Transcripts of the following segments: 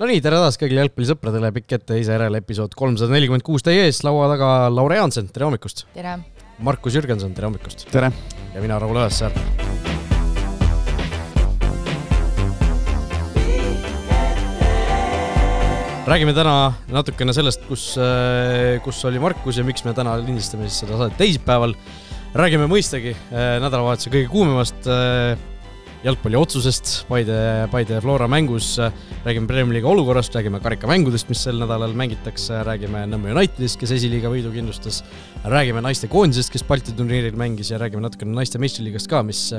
No nii, tere taas kõigile jalgpallisõpradele, pikk ette ise järele episood 346 teie ees, laua taga Laure Jaansen, tere hommikust! Tere! Markus Jürgenson, tere hommikust! Tere! Ja mina, Raul Õessar. Räägime täna natukene sellest, kus oli Markus ja miks me täna lindistame siis seda saadet teisipäeval. Räägime mõistagi nädalavahetuse kõige kuumemast jalgpalli otsusest, Paide Flora mängus, räägime Premier League olukorrast, räägime karikamängudest, mis sel nädalal mängitakse, räägime Nõmme Unitedist, kes esiliiga võidu kindlustas, räägime naiste koondisest, kes Balti turniiril mängis ja räägime natukene naiste meistriliigast ka, mis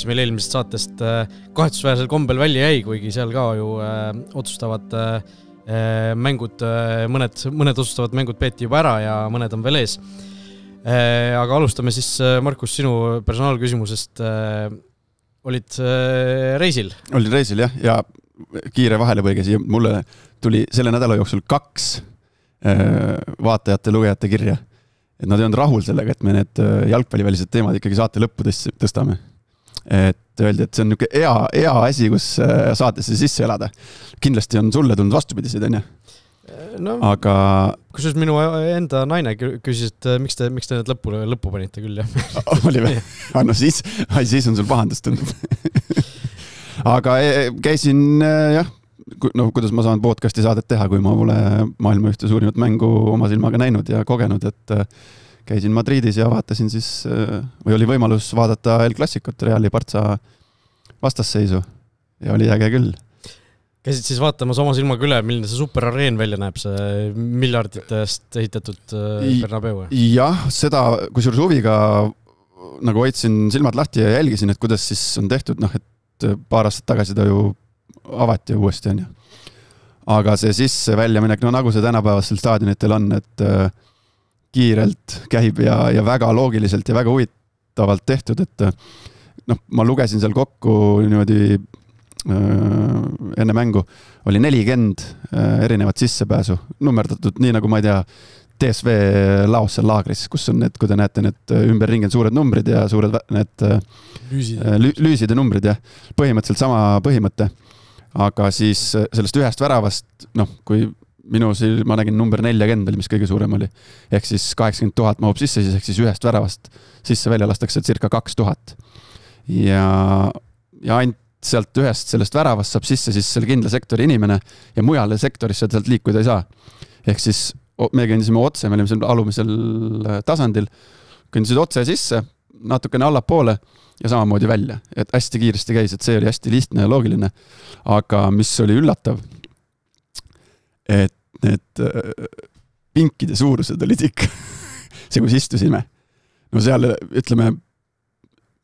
meil eelmisest saatest kahetsusväärsel kombel välja jäi, kuigi seal ka ju otsustavad mängud, mõned otsustavad mängud peeti juba ära ja mõned on veel ees. Aga alustame siis, Markus, sinu personaalküsimusest. Olid reisil? Olin reisil, jah, ja kiire vahelepõige siia. Mulle tuli selle nädala jooksul 2 vaatajate, lugejate kirja. Et nad ei olnud rahul sellega, et me need jalgpallivälised teemad ikkagi saate lõppu tõstame. Et öeldi, et see on niisugune hea asi, kus saatesse sisse elada. Kindlasti on sulle tulnud vastupidiseid, on ju? No, aga kusjuures minu enda naine küsis, et miks te need lõppu panite küll, jah? Oli või? No siis on sul pahandust tulnud. Aga käisin, jah, no kuidas ma saan podcasti saadet teha, kui ma pole maailma ühte suurimat mängu oma silmaga näinud ja kogenud, et käisin Madridis ja vaatasin siis, või oli võimalus vaadata El Clasicot, Reali Partsa vastasseisu ja oli äge küll. Käisid siis vaatamas oma silmaga üle, milline see superareen välja näeb, see miljarditest ehitatud Bernabeu? Jah, seda kusjuures huviga nagu hoidsin silmad lahti ja jälgisin, et kuidas siis on tehtud, et paar aastat tagasi ta ju avati uuesti, on ju. Aga see sisse välja minek, nagu see tänapäevasel staadionitel on, et kiirelt käib ja väga loogiliselt ja väga huvitavalt tehtud, et ma lugesin seal kokku niimoodi enne mängu oli 40 erinevat sissepääsu, nummerdatud nii nagu ma ei tea, TSV laos seal laagris, kus on need, kui te näete need ümberringi suured numbrid ja suured need lüüside numbrid ja põhimõtteliselt sama põhimõte, aga siis sellest ühest väravast, kui ma nägin number 40 oli, mis kõige suurem oli, ehk siis 80 000 mahub sisse, siis ehk siis ühest väravast sisse välja lastakse circa 2000 ja ainult sealt ühest sellest väravast saab sisse siis selle kindla sektori inimene ja mujale sektorisse sealt liikuda ei saa. Ehk siis me kõndisime otse, me olime seal alumisel tasandil, kõndisid otse sisse, natukene allapoole ja samamoodi välja. Et hästi kiiresti käis, et see oli hästi lihtne ja loogiline. Aga mis oli üllatav, et need pinkide suurused olid ikka see, kus istusime. No seal, ütleme,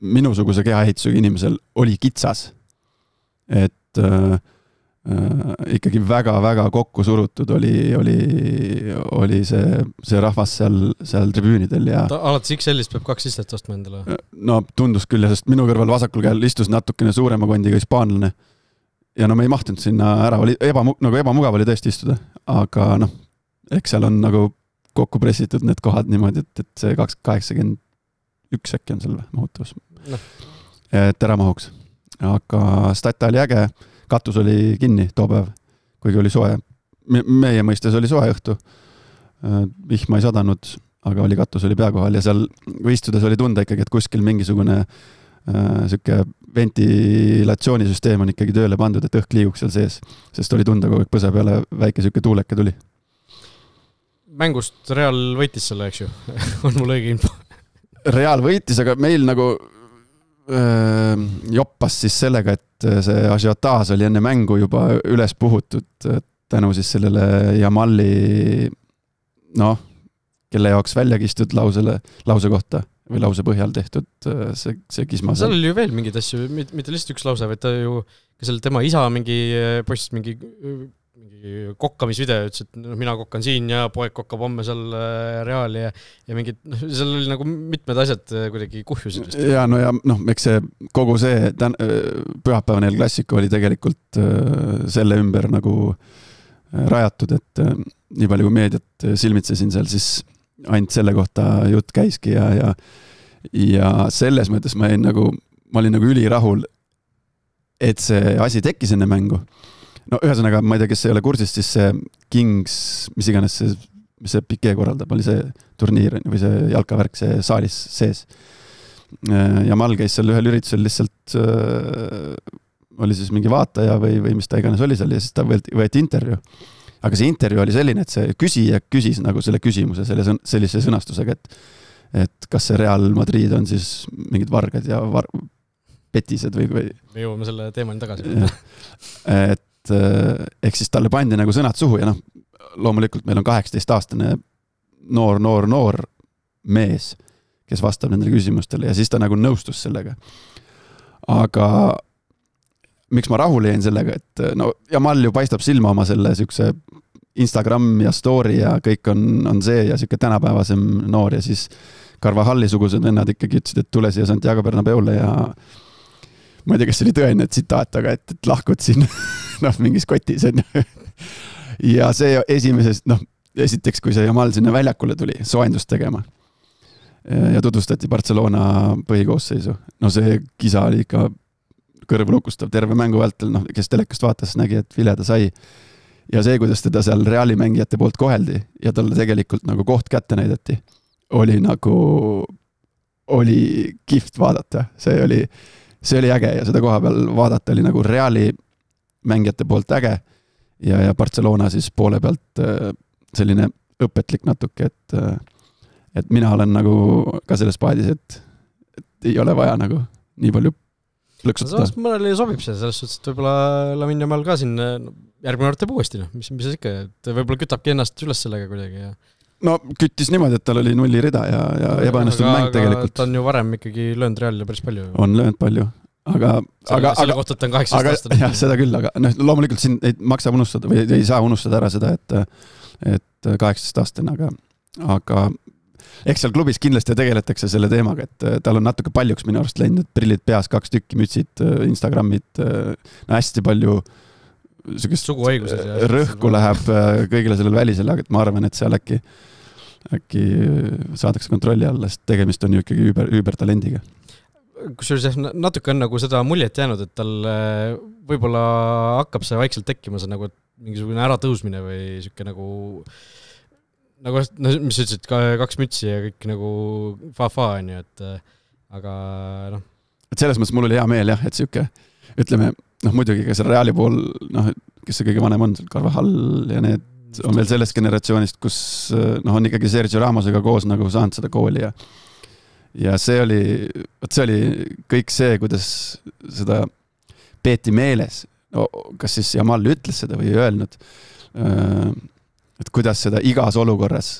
minusuguse kehaehitusega inimesel oli kitsas. Et ikkagi väga-väga kokku surutud oli see rahvas seal tribüünidel ja alates XL-ist peab 2 istet ostma endale? No tundus küll, sest minu kõrval vasakul käel istus natukene suurema kondiga hispaanlane ja me ei mahtunud sinna ära, oli ebamugav oli tõesti istuda, aga eks seal on nagu kokku pressitud need kohad niimoodi, et see 281 äkki on seal mahutavus et ära mahuks. Aga stat oli äge, katus oli kinni too päev, kuigi oli soe. Meie mõistes oli soe õhtu. Vihma ei sadanud, aga katus oli peakohal ja seal istudes oli tunda ikkagi, et kuskil mingisugune siuke ventilatsioonisüsteem on ikkagi tööle pandud, et õhk liiguks seal sees, sest oli tunda kogu aeg põse peale väike siuke tuuleke tuli. Mängust Real võitis selle, eks ju? On mul õige info? Real võitis, aga meil nagu joppas siis sellega, et see ažiotaaž oli enne mängu juba üles puhutud tänu siis sellele Jamalli kelle jaoks välja kistud lause kohta või lause põhjal tehtud see kisma. Seal oli ju veel mingid asju, mitte lihtsalt üks lause, vaid ta ju tema isa mingi post mingi kokkamisvideo ütles, et mina kokkan siin ja poeg kokkab homme seal Reali ja mingid, seal oli nagu mitmed asjad kuidagi kuhjusid. Ja eks see kogu see pühapäevane El Clasico oli tegelikult selle ümber nagu rajatud, et nii palju kui meediat silmitsesin seal, siis ainult selle kohta jutt käiski ja selles mõttes ma olin nagu ülirahul, et see asi tekkis enne mängu. no ühesõnaga, ma ei tea, kes ei ole kursis, siis see Kings, mis iganes see Piqué korraldab, oli see turniir või see jalkavärk, see saalis sees. Jamal käis seal ühel üritusel lihtsalt oli siis mingi vaataja või mis ta iganes oli seal ja siis ta võeti intervjuu. Aga see intervjuu oli selline, et see küsija küsis nagu selle küsimuse sellise sõnastusega, et kas see Real Madrid on siis mingid vargad ja petised või... Me jõuame selle teemani tagasi. Et ehk siis talle pandi nagu sõnad suhu ja loomulikult meil on 18-aastane noor mees, kes vastab nendele küsimustele ja siis ta nagu nõustus sellega. Aga miks ma rahule jäin sellega, et Jamal ju paistab silma oma selle sükse Instagram ja story ja kõik on see ja süke tänapäevasem noor ja siis Carvajalli-sugused vennad ikkagi ütlesid, et tule siia Santiago Bernabeule ja ma ei tea, kes oli tõene tsitaat, aga et lahkud siin mingis kotis on. Ja see esiteks, kui see Jamal sinna väljakule tuli soojendust tegema ja tutvustati Barcelona põhikoosseisu. See kisa oli ikka kõrvlukustav terve mängu vältel, kes telekast vaatas, nägi, et vileda sai. Ja see, kuidas teda seal Reali mängijate poolt koheldi ja talle tegelikult nagu koht kätte näidati, oli kihvt vaadata. See oli äge ja seda koha peal vaadata oli nagu Reali mängijate poolt äge ja Barcelona siis poole pealt selline õpetlik natuke, et mina olen nagu ka selles paadis, et ei ole vaja nagu nii palju plõksutada. Mõnele sobib see, selles suhtes, et võib-olla Lamine Yamal ka siin järgmine kord teeb uuesti, mis see ikka, et võib-olla kütabki ennast üles sellega kuidagi. No küttis niimoodi, et tal oli 0 rida ja ebaõnnestunud mäng tegelikult. Ta on ju varem ikkagi löönud Reali päris palju. On löönud palju, aga selle kohta, et ta on 18 aastat. Jah, seda küll, aga loomulikult siin ei maksa unustada või ei saa unustada ära seda, et 18 aastane, aga eks seal klubis kindlasti tegeletakse selle teemaga, et tal on natuke paljuks minu arust läinud, prillid peas, 2 tükki, mütsid, Instagramid, hästi palju rõhku läheb kõigile sellele välisele, aga ma arvan, et seal äkki saadakse kontrolli alla, sest tegemist on ju ikkagi üübertalendiga. Kusjuures natuke on nagu seda muljet jäänud, et tal võib-olla hakkab see vaikselt tekkima, see nagu mingisugune äratõusmine või siuke nagu mis ütlesid, 2 mütsi ja kõik nagu fa-fa on ju, et aga Et selles mõttes mul oli hea meel jah, et siuke, ütleme, muidugi ka see Reali pool, kes see kõige vanem on, Carvajal ja need on veel sellest generatsioonist, kus on ikkagi Sergio Ramosega koos nagu saanud seda kooli ja see oli kõik see, kuidas seda peeti meeles, kas siis Jamal ütles seda või ei öelnud, et kuidas seda igas olukorras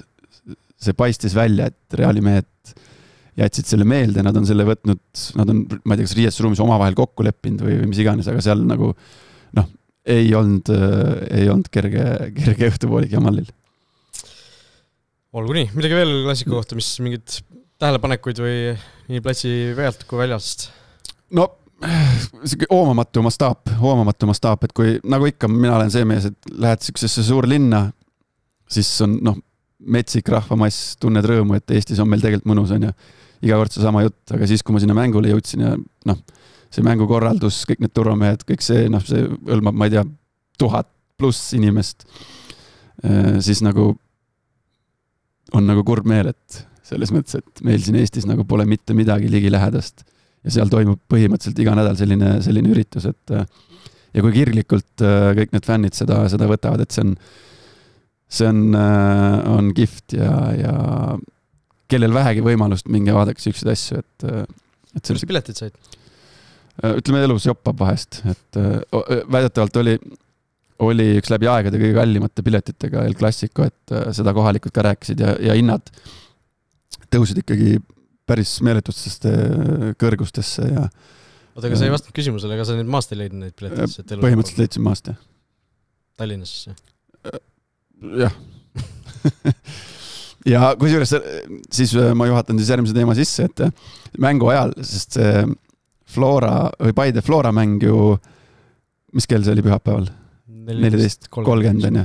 see paistis välja, et Reali mehed jätsid selle meelde, nad on selle võtnud, nad on, ma ei tea, kas riiesruumis omavahel kokku leppinud või mis iganes, aga seal nagu ei olnud kerge õhtupoolik Jamalil. Olgu nii, midagi veel klassiku kohta, mis mingid tähelepanekuid või nii platsi pealt kui väljast? Oomamatu mastaap, et kui nagu ikka mina olen see mees, et lähed siuksesse suur linna, siis on metsik rahvamass, tunned rõõmu, et Eestis on meil tegelikult mõnus on ja iga kord see sama jutt, aga siis kui ma sinna mängule jõudsin ja see mängukorraldus, kõik need turvamehed, kõik see, see hõlmab, ma ei tea, 1000+ inimest, siis nagu on nagu kurb meel, et selles mõttes, et meil siin Eestis nagu pole mitte midagi ligi lähedast ja seal toimub põhimõtteliselt iga nädal selline üritus, et ja kui kirglikult kõik need fännid seda võtavad, et see on gift ja kellel vähegi võimalust minge vaadake siukseid asju, et mis piletid said? Ütleme elus joppab vahest, et väidetavalt oli üks läbi aegade kõige kallimate piletitega El Clasico, et seda kohalikud ka rääkisid ja hinnad tõusid ikkagi päris meeletustesse kõrgustesse ja oota, aga sa ei vastanud küsimusele, ega sa nüüd maast ei leidnud neid piletid? Põhimõtteliselt leidsin maast, jah. Tallinnas siis, jah? Ja kusjuures siis ma juhatan siis järgmise teema sisse, et mängu ajal, sest see Paide Flora mäng ju, mis kell see oli pühapäeval? 14:30 on ju.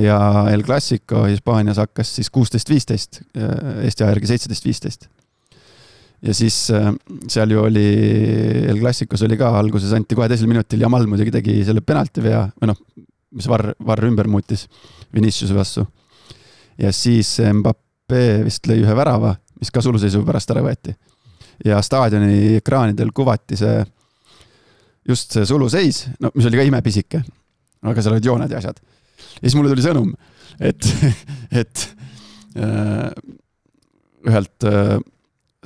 Ja El Clasico Hispaanias hakkas siis 16:15, Eesti aja järgi 17:15. ja siis seal ju oli, El Clasicos oli ka alguses anti kohe teisel minutil, Jamal muidugi tegi selle penalti vea, või noh, mis varr ümber muutis Viniciuse vastu. Ja siis Mbappé vist lõi ühe värava, mis ka suluseisu pärast ära võeti. Ja staadioni ekraanidel kuvati see, just see suluseis, no mis oli ka imepisike, aga seal olid jooned ja asjad. Ja siis mulle tuli sõnum, et ühelt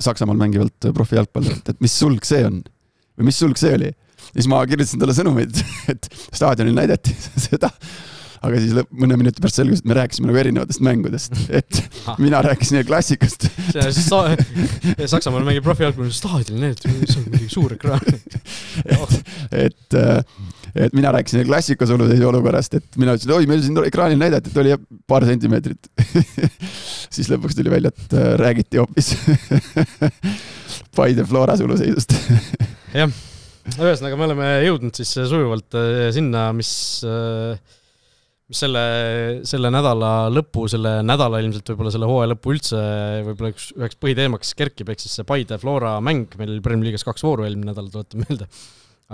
Saksamaal mängivalt profijalgpallilt, et mis sulg see on või mis sulg see oli. Ja siis ma kirjutasin talle sõnumid, et staadionil näidati seda, aga siis mõne minuti pärast selgus, et me rääkisime nagu erinevatest mängudest, et mina rääkisin El Clasicust. Saksamaal mängib profijalgpalli staadionil näidati, see on mingi suur ekraan. Et mina rääkisin El Clasico suluseisu olukorrast, et mina ütlesin, oi, meil siin ekraanil näidati, et oli paar sentimeetrit. Siis lõpuks tuli välja, et räägiti hoopis Paide Flora suluseisust. Jah, ühesõnaga me oleme jõudnud siis sujuvalt sinna, mis selle nädala lõpu, selle nädala ilmselt võib-olla selle hooaja lõpu üldse võib-olla üheks põhiteemaks kerkib, ehk siis see Paide Flora mäng, meil Premier Leagues 2 vooru eelmine nädal, tuletan meelde.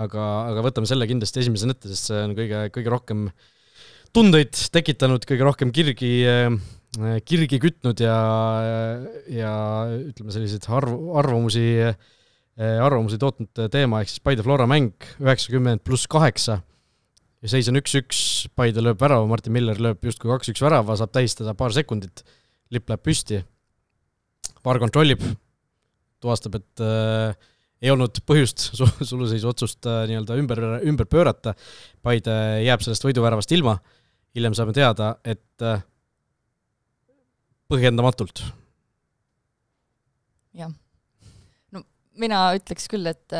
Aga võtame selle kindlasti esimese ette, sest see on kõige rohkem tundeid tekitanud, kõige rohkem kirgi kütnud ja ütleme selliseid arvamusi tootnud teema, ehk siis Paide Flora mäng 90+8 ja seis on 1-1, Paide lööb värava, Martin Miller lööb justkui 2-1 värava, saab tähistada paar sekundit, lipp läheb püsti, VAR kontrollib, tuvastab, et ei olnud põhjust suluseisu otsust nii-öelda ümber pöörata, Paide jääb sellest võiduväravast ilma, hiljem saame teada, et põhjendamatult. Jah. No mina ütleks küll, et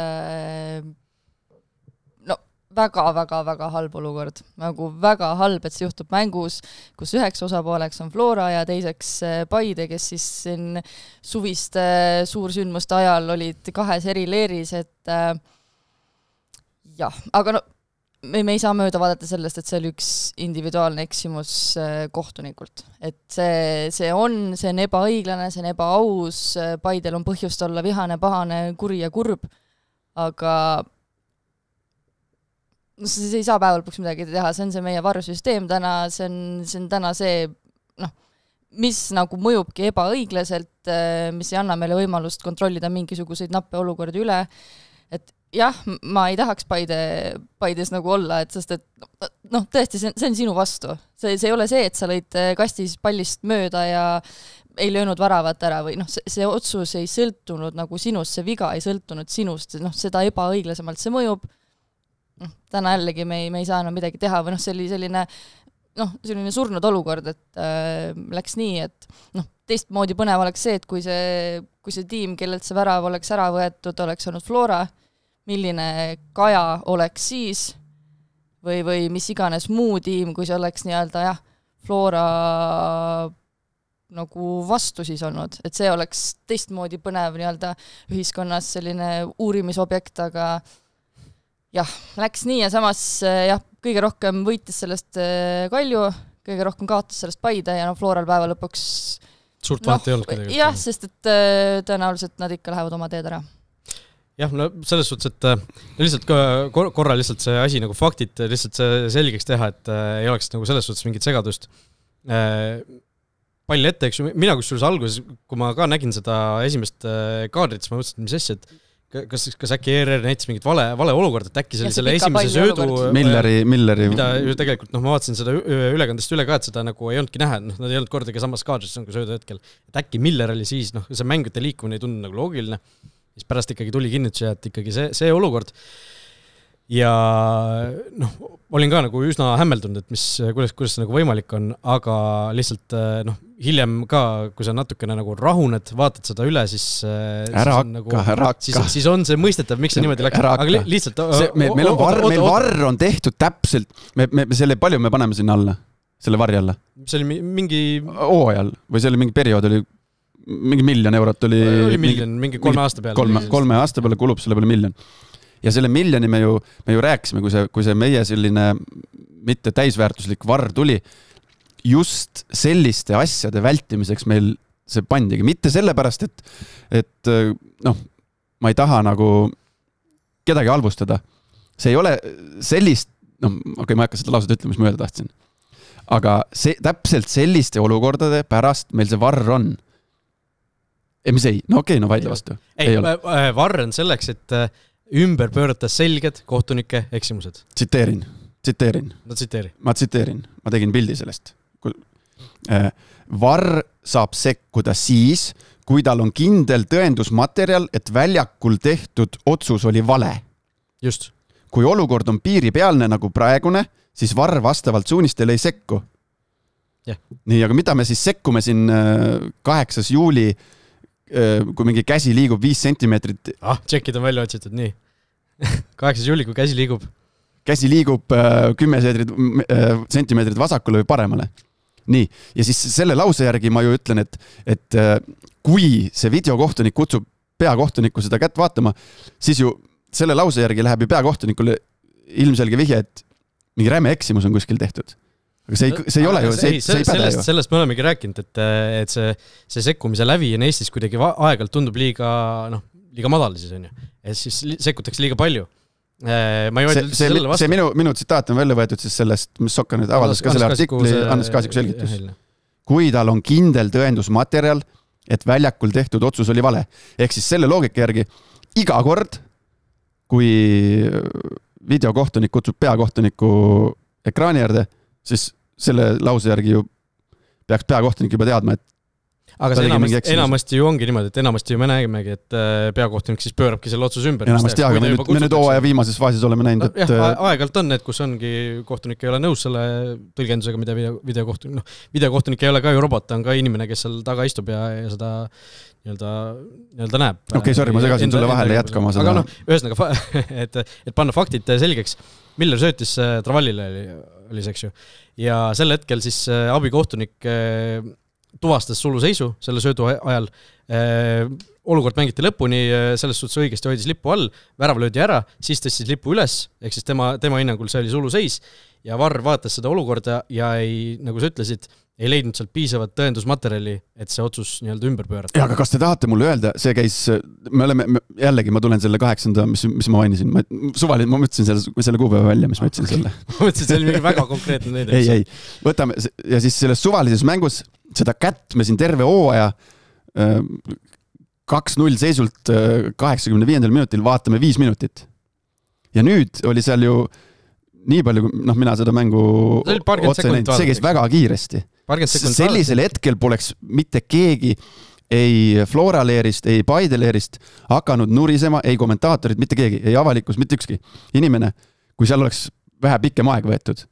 väga halb olukord. Nagu väga halb, et see juhtub mängus, kus üheks osapooleks on Flora ja teiseks Paide, kes siis siin suviste suursündmuste ajal olid 2 eri leeris, et jah, aga no me ei saa mööda vaadata sellest, et see oli üks individuaalne eksimus kohtunikult. Et see on ebaõiglane, see on ebaaus, Paidel on põhjust olla vihane, pahane, kuri ja kurb, aga see ei saa päeva lõpuks midagi teha, see on see meie varusüsteem täna, see on täna see, mis nagu mõjubki ebaõiglaselt, mis ei anna meile võimalust kontrollida mingisuguseid nappe olukordi üle, et jah, ma ei tahaks Paides nagu olla, et sest et tõesti, see on sinu vastu. See ei ole see, et sa lõid kastis pallist mööda ja ei löönud väravat ära või see otsus ei sõltunud nagu sinust, see viga ei sõltunud sinust, seda ebaõiglasemalt see mõjub. Täna jällegi me ei saa enam midagi teha või see oli selline surnud olukord, et läks nii, et teistmoodi põnev oleks see, et kui see tiim, kellelt see värav oleks ära võetud, oleks olnud Flora, milline Kaja oleks siis või mis iganes muu tiim, kui see oleks nii-öelda Flora nagu vastu siis olnud, et see oleks teistmoodi põnev nii-öelda ühiskonnas selline uurimisobjekt, aga jah, läks nii ja samas kõige rohkem võitis sellest Kalju, kõige rohkem kaotas sellest Paide ja Floral päeva lõpuks suurt vahet ei olnud tegelikult. Jah, sest et tõenäoliselt nad ikka lähevad oma teed ära. Jah, selles suhtes, et lihtsalt korra lihtsalt see asi nagu faktid lihtsalt selgeks teha, et ei oleks nagu selles suhtes mingit segadust. Palli ette, eks mina kusjuures alguses, kui ma ka nägin seda esimest kaadrit, siis ma mõtlesin, mis asja, et kas äkki ERR näitas mingit vale olukord, et äkki selle esimese söödu Milleri mida ju tegelikult, ma vaatasin seda ülekandest üle ka, et seda nagu ei olnudki näha, nad ei olnud kordagi samas kaadris nagu söödu hetkel, et äkki Miller oli siis, see mängute liikumine ei tundu nagu loogiline, siis pärast ikkagi tuli kinnituse, et ikkagi see olukord ja olin ka nagu üsna hämmeldunud, et kuidas see nagu võimalik on, aga lihtsalt hiljem ka, kui sa natukene nagu rahuned, vaatad seda üle, siis siis on see mõistetav, miks see niimoodi läks, aga lihtsalt meil varr on tehtud täpselt, me selle palju me paneme sinna alla, selle varri alla. See oli mingi hooajal või see oli mingi periood, oli mingi 1 000 000 eurot oli mingi 3 aasta peale. 3 aasta peale kulub selle peale 1 000 000. Ja selle 1 000 000 me ju rääkisime, kui see meie selline mitte täisväärtuslik varr tuli, just selliste asjade vältimiseks meil see pandigi, mitte sellepärast, et noh, ma ei taha nagu kedagi halvustada. See ei ole sellist, noh, okei, ma ei hakka seda lauset ütlema, mis ma öelda tahtsin. Aga täpselt selliste olukordade pärast meil see varr on. Mis ei, no okei, no vaidle vastu. Ei varr on selleks, et ümber pöörata selged kohtunike eksimused. Tsiteerin. No tsiteeri. Ma tegin pildi sellest. Varr saab sekkuda siis, kui tal on kindel tõendusmaterjal, et väljakul tehtud otsus oli vale. Just. Kui olukord on piiripealne nagu praegune, siis varr vastavalt suunistele ei sekku. Yeah. Nii, aga mida me siis sekkume siin 8. juuli, kui mingi käsi liigub 5 sentimeetrit. Tšekid on välja otsitud, nii. 8. juuli, kui käsi liigub. Käsi liigub 10 sentimeetrit vasakule või paremale. Nii, ja siis selle lause järgi ma ju ütlen, et kui see videokohtunik kutsub peakohtuniku seda kätt vaatama, siis ju selle lause järgi läheb ju peakohtunikule ilmselge vihje, et mingi räme eksimus on kuskil tehtud. Aga see ei ole ju, see ei päde ju. Sellest me olemegi rääkinud, et see sekkumise lävi on Eestis kuidagi aegalt tundub liiga madal siis on ju. Et siis sekkutakse liiga palju. Ma ei öelnud sellele vastu. See minu tsitaat on välja võetud siis sellest, mis Sokka nüüd avaldas ka selle artikli, Hannes Kaasiku selgitus. Kui tal on kindel tõendusmaterjal, et väljakul tehtud otsus oli vale. Ehk siis selle loogika järgi iga kord, kui videokohtunik kutsub peakohtuniku ekraani äärde, siis selle lause järgi ju peaks peakohtunik juba teadma, et aga see enamasti ju ongi niimoodi, et enamasti ju me näemegi, et peakohtunik siis pöörabki selle otsuse ümber. Enamasti, aga me nüüd hooaja viimases faasis oleme näinud, et aegalt on need, kus ongi kohtunik ei ole nõus selle tõlgendusega, mida videokohtunik ei ole ka ju robot, ta on ka inimene, kes seal taga istub ja seda nii-öelda näeb. Okei, sorry, ma segasin sulle vahele jätkama seda. Aga ühesõnaga, et panna faktid selgeks, Miller söötis Travallile oli see, eks ju. Ja sel hetkel siis abikohtunik tuvastas suluseisu selle söödu ajal. Olukord mängiti lõpuni, selles suhtes õigesti hoidis lipu all, värav löödi ära, siis tõstis lipu üles, ehk siis tema hinnangul see oli suluseis ja varr vaatas seda olukorda ja ei, nagu sa ütlesid, ei leidnud sealt piisavat tõendusmaterjali, et see otsus nii-öelda ümber pöörata. Ja, aga kas te tahate mulle öelda, see käis, jällegi ma tulen selle 8. mis ma mainisin, ma mõtlesin selle kuupäeva välja, mis ma ütlesin selle. Ma mõtlesin, see oli mingi väga konkreetne näide. Ei, võtame, ja siis selles suvalises mängus seda kätt me siin terve hooaja 2-0 seisult 85. minutil vaatame 5 minutit. Ja nüüd oli seal ju nii palju, mina seda mängu see käis väga kiiresti. Sellisel hetkel poleks mitte keegi ei Flora leerist, ei Paide leerist hakanud nurisema, ei kommentaatorid, mitte keegi, ei avalikkus, mitte ükski inimene, kui seal oleks vähe pikem aeg võetud.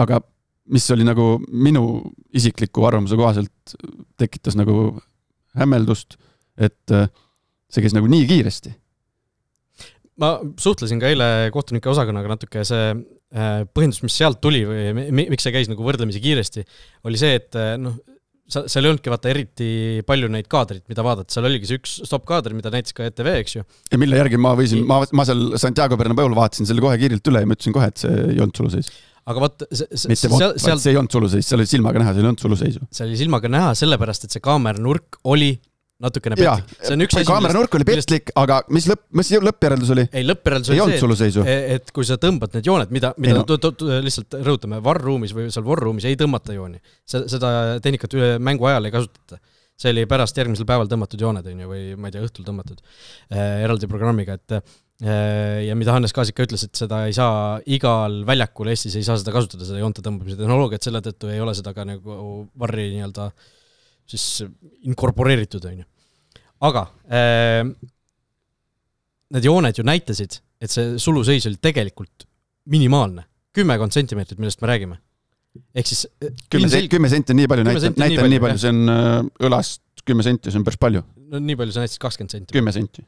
Aga mis oli nagu minu isikliku arvamuse kohaselt tekitas nagu hämmeldust, et see käis nagu nii kiiresti. Ma suhtlesin ka eile kohtunike osakonnaga natuke see põhjendus, mis sealt tuli või miks see käis nagu võrdlemisi kiiresti, oli see, et seal ei olnudki vaata eriti palju neid kaadrit, mida vaadata. Seal oligi see üks stop-kaader, mida näitas ka ETV, eks ju. Ja mille järgi ma seal Santiago Bernabéul vaatasin selle kohe kiirilt üle ja ma ütlesin kohe, et see ei olnud suluseis. Aga vaat, see ei olnud suluseis, see oli silmaga näha, see ei olnud suluseisu. See oli silmaga näha sellepärast, et see kaamera nurk oli natukene petlik. See on üks asi, kaamera nurk oli petlik, aga mis lõppjäreldus oli? Ei, lõppjäreldus oli see, et kui sa tõmbad need jooned, mida lihtsalt rõhutame, varruumis või seal vorruumis ei tõmmata jooni. Seda tehnikat mängu ajal ei kasutata. See oli pärast järgmisel päeval tõmmatud jooned, või ma ei tea, õhtul tõmmatud eraldi programmiga, ja mida Hannes Kaasik ütles, et seda ei saa igal väljakul Eestis ei saa seda kasutada, seda joonte tõmbamise tehnoloogiat, selle tõttu ei ole seda ka nagu varri nii-öelda siis inkorporeeritud, on ju. Aga need jooned ju näitasid, et see suluseis oli tegelikult minimaalne. 10 sentimeetrit, millest me räägime. Ehk siis 10 senti on nii palju, näitan nii palju, see on õlast 10 senti, see on päris palju. No nii palju, see näitas 20 senti. 10 senti.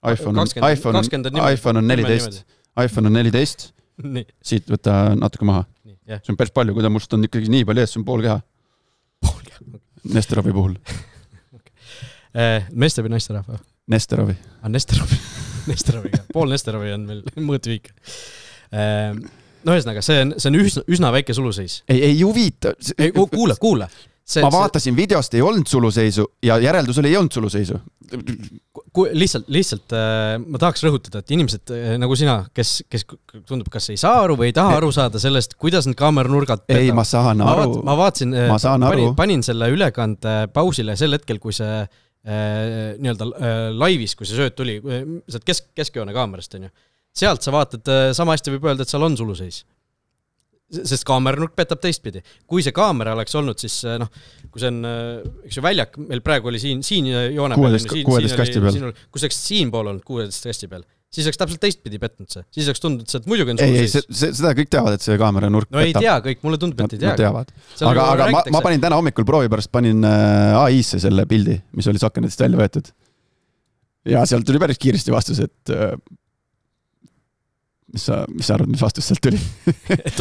iPhone on 14. iPhone on 14. Siit võtta natuke maha. See on päris palju, kui ta must on ikkagi nii palju ees, see on pool keha. Nesterovi puhul. Meeste või naisterahva? Nesterovi. Nesterovi. Pool Nesterovi on meil mõõtviik. No ühesõnaga, see on üsna väike suluseis. Ei huvita. Kuule. ma vaatasin videost, ei olnud suluseisu ja järeldusel ei olnud suluseisu. Lihtsalt ma tahaks rõhutada, et inimesed nagu sina, kes tundub, kas ei saa aru või ei taha aru saada sellest, kuidas need kaameranurgad ei, ma saan aru. Ma vaatasin, panin selle ülekande pausile sel hetkel, kui see nii-öelda laivis, kui see sööt tuli, sealt keskjoone kaamerast, on ju. Sealt sa vaatad, sama hästi võib öelda, et seal on suluseis. Sest kaameranurk petab teistpidi. Kui see kaamera oleks olnud, siis kui see on, eks ju, väljak, meil praegu oli siin joone peal, 16 kasti peal. Kus oleks siin pool olnud 16 kasti peal, siis oleks täpselt teistpidi petnud see. Siis oleks tundnud, et muidugi on suluseis. Ei, seda kõik teavad, et see kaameranurk petab. No ei tea kõik, mulle tundub, et ei tea. Teavad. Aga ma panin täna hommikul proovi pärast, panin AI-sse selle pildi, mis oli Sokkenetist välja võetud. Ja sealt tuli päris kiiresti vastus, et mis sa arvad, mis vastus sealt tuli?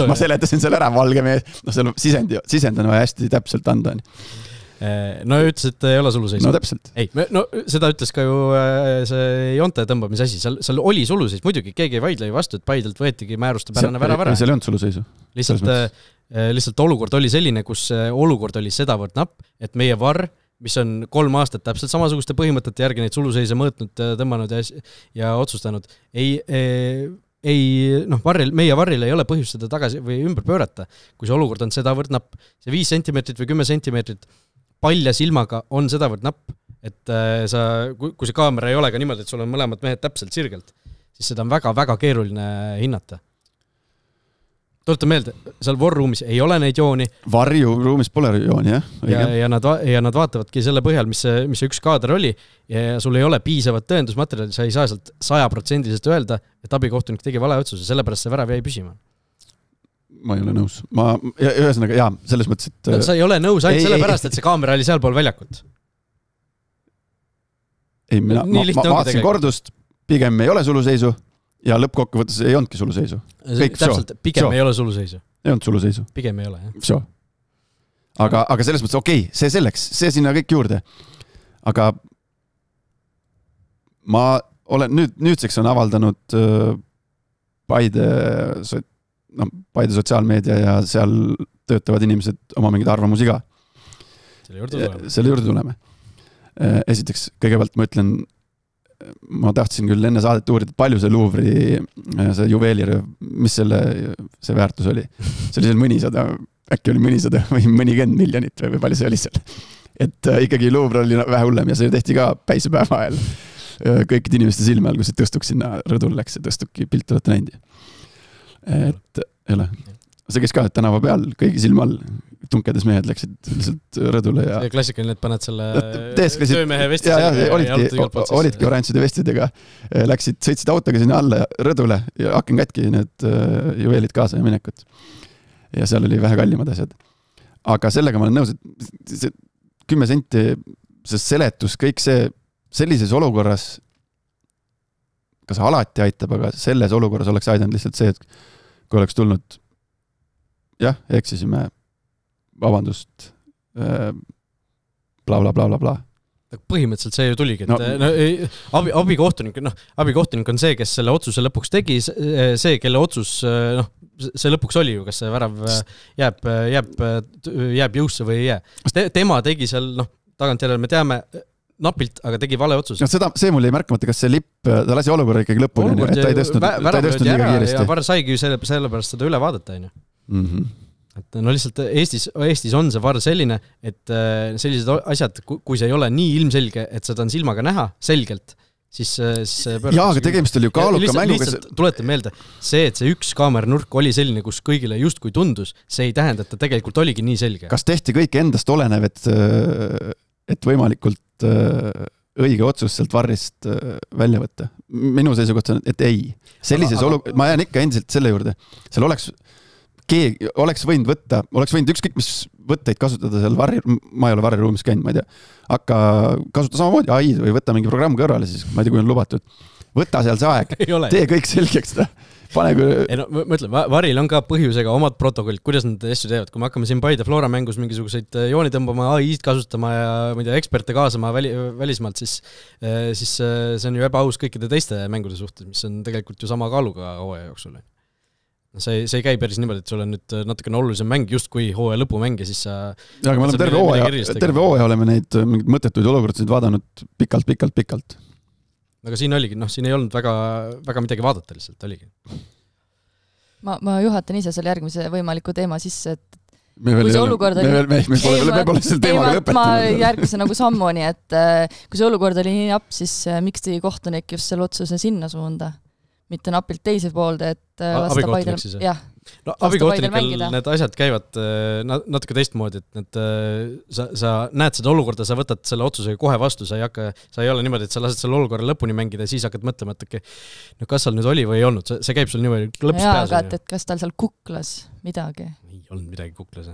Ma seletasin selle ära, valge mees. Seal sisend on vaja hästi täpselt anda. No ütles, et ei ole suluseis. No täpselt. Ei, seda ütles ka ju see jonte tõmbamise asi. Seal oli suluseis, muidugi keegi ei vaidle vastu, et Paidelt võetigi määruste pärane vära. Seal ei olnud suluseisu. Lihtsalt olukord oli selline, kus olukord oli sedavõrd napp, et meie VAR, mis on 3 aastat täpselt samasuguste põhimõtete järgi neid suluseise mõõtnud, tõmmanud ja otsustanud, meie varril ei ole põhjust seda tagasi või ümber pöörata, kui see olukord on sedavõrd napp. See 5 sentimeetrit või 10 sentimeetrit palja silmaga on sedavõrd napp, et kui see kaamera ei ole ka niimoodi, et sul on mõlemad mehed täpselt sirgelt, siis seda on väga-väga keeruline hinnata. Tuletan meelde, seal VAR-ruumis ei ole neid jooni. Varjuruumis pole jooni, jah? Ja nad vaatavadki selle põhjal, mis see üks kaader oli, ja sul ei ole piisavat tõendusmaterjali, sa ei saa sealt 100% öelda, et abikohtunik tegi vale otsuse, sellepärast see värav jäi püsima. Ma ei ole nõus. Ühesõnaga, jaa, selles mõttes, et... No, sa ei ole nõus ainult sellepärast, et see kaamera oli seal pool väljakut. Ei, ma vaatasin kordust, pigem ei ole suluseisu, ja lõppkokkuvõttes ei olnudki suluseisu. Täpselt, pigem ei ole suluseisu. Ei olnud suluseisu. Pigem ei ole, jah. Aga selles mõttes, okei, see selleks, see sinna kõik juurde. Aga ma olen nüüdseks on avaldanud Paide sotsiaalmeedia ja seal töötavad inimesed oma mingid arvamusi ka. Selle juurde tuleme. Esiteks, kõigepealt ma ütlen, ma tahtsin küll enne saadet uurida, palju see Louvre'i, see juveelirööv, mis see väärtus oli. See oli seal mõnisada, äkki oli mõnisada või mõnikend miljonit või palju see oli seal. Et ikkagi Louvre oli vähe hullem ja see tehti ka päisepäeva ajal kõikide inimeste silme all, kus see tõstuks sinna rõdul läks ja tõstuki pilt olete näinud. Et ei ole. See käis ka tänava peal, kõigi silma all tunkedes mehed läksid lihtsalt rõdule ja... See klassikaline, et paned selle töömehe vesti olidki oranžide vestidega. Sõitsid autoga sinna alla rõdule ja hakken kätki need juveelid kaasa ja minekut. Ja seal oli vähe kallimad asjad. Aga sellega ma olen nõus, et 10 senti, see seletus, kõik see sellises olukorras, kas alati aitab, aga selles olukorras oleks aidanud lihtsalt see, et kui oleks tulnud eksisime, vabandust, bla, bla, bla, bla, bla. Põhimõtteliselt see ju tuligi, et abikohtunik on see, kes selle otsuse lõpuks tegi, see, kelle otsus, see lõpuks oli ju, kas see värav jääb jõusse või ei jää. Tema tegi seal, tagantjärele me teame, napilt, aga tegi vale otsus. See mul ei märkamata, kas see lipp, ta lasi olukorra ikkagi lõpuni, et ta ei tõstnud liiga kiiresti. Ja VAR saigi ju sellepärast seda üle vaadata, et lihtsalt Eestis on see VAR selline, et sellised asjad, kui see ei ole nii ilmselge, et seda on silmaga näha selgelt, siis aga tegemist oli ju kaaluka mänguga. Lihtsalt tuletan meelde, see, et see üks kaameranurk oli selline, kus kõigile justkui tundus, see ei tähenda, et ta tegelikult oligi nii selge. Kas tehti kõik endast olenev, et võimalikult õige otsus sealt VAR-ist välja võtta? Minu seisukoht on, et ei. Ma jään ikka endiselt selle juurde. Seal oleks võinud ükskõik mis võtteid kasutada seal ma ei ole VAR-ruumis käinud, ma ei tea. Hakka kasuta samamoodi AI-d või võtta mingi programm kõrvale, siis ma ei tea, kui on lubatud. Võta seal see aeg, tee kõik selgeks seda. Mõtlen, VAR-il on ka põhjusega omad protokollid, kuidas nad asju teevad. Kui me hakkame siin Paide Flora mängus mingisuguseid jooni tõmbama, AI-d kasutama ja eksperte kaasama välismaalt, siis see on ju ebaaus kõikide teiste mängude suhtes, mis on tegelikult ju sama kaaluga hooaja jooksul. see ei käi päris niimoodi, et sul on nüüd natukene olulisem mäng justkui hooaja lõpumäng ja siis sa ja, aga me oleme terve hooaja oleme neid mingeid mõttetuid olukordasid vaadanud pikalt. Aga siin oligi, siin ei olnud väga midagi vaadata lihtsalt, oligi. Ma juhatan ise selle järgmise võimaliku teema sisse, et me pole selle teemaga lõpetanud. Ma järgmise nagu sammuni, et kui see olukord oli nii napp, siis miks tegi kohtunik just selle otsuse sinna suunda? Mitte napilt teise poolde, et abikohtunik siis? Jah. No abikohtunikel need asjad käivad natuke teistmoodi, et sa näed seda olukorda, sa võtad selle otsusega kohe vastu, sa ei ole niimoodi, et sa lased selle olukorra lõpuni mängida ja siis hakkad mõtlema, et kas seal nüüd oli või ei olnud, see käib sul niimoodi lõpus peas. Aga et kas tal seal kuklas midagi? Ei olnud midagi kuklas.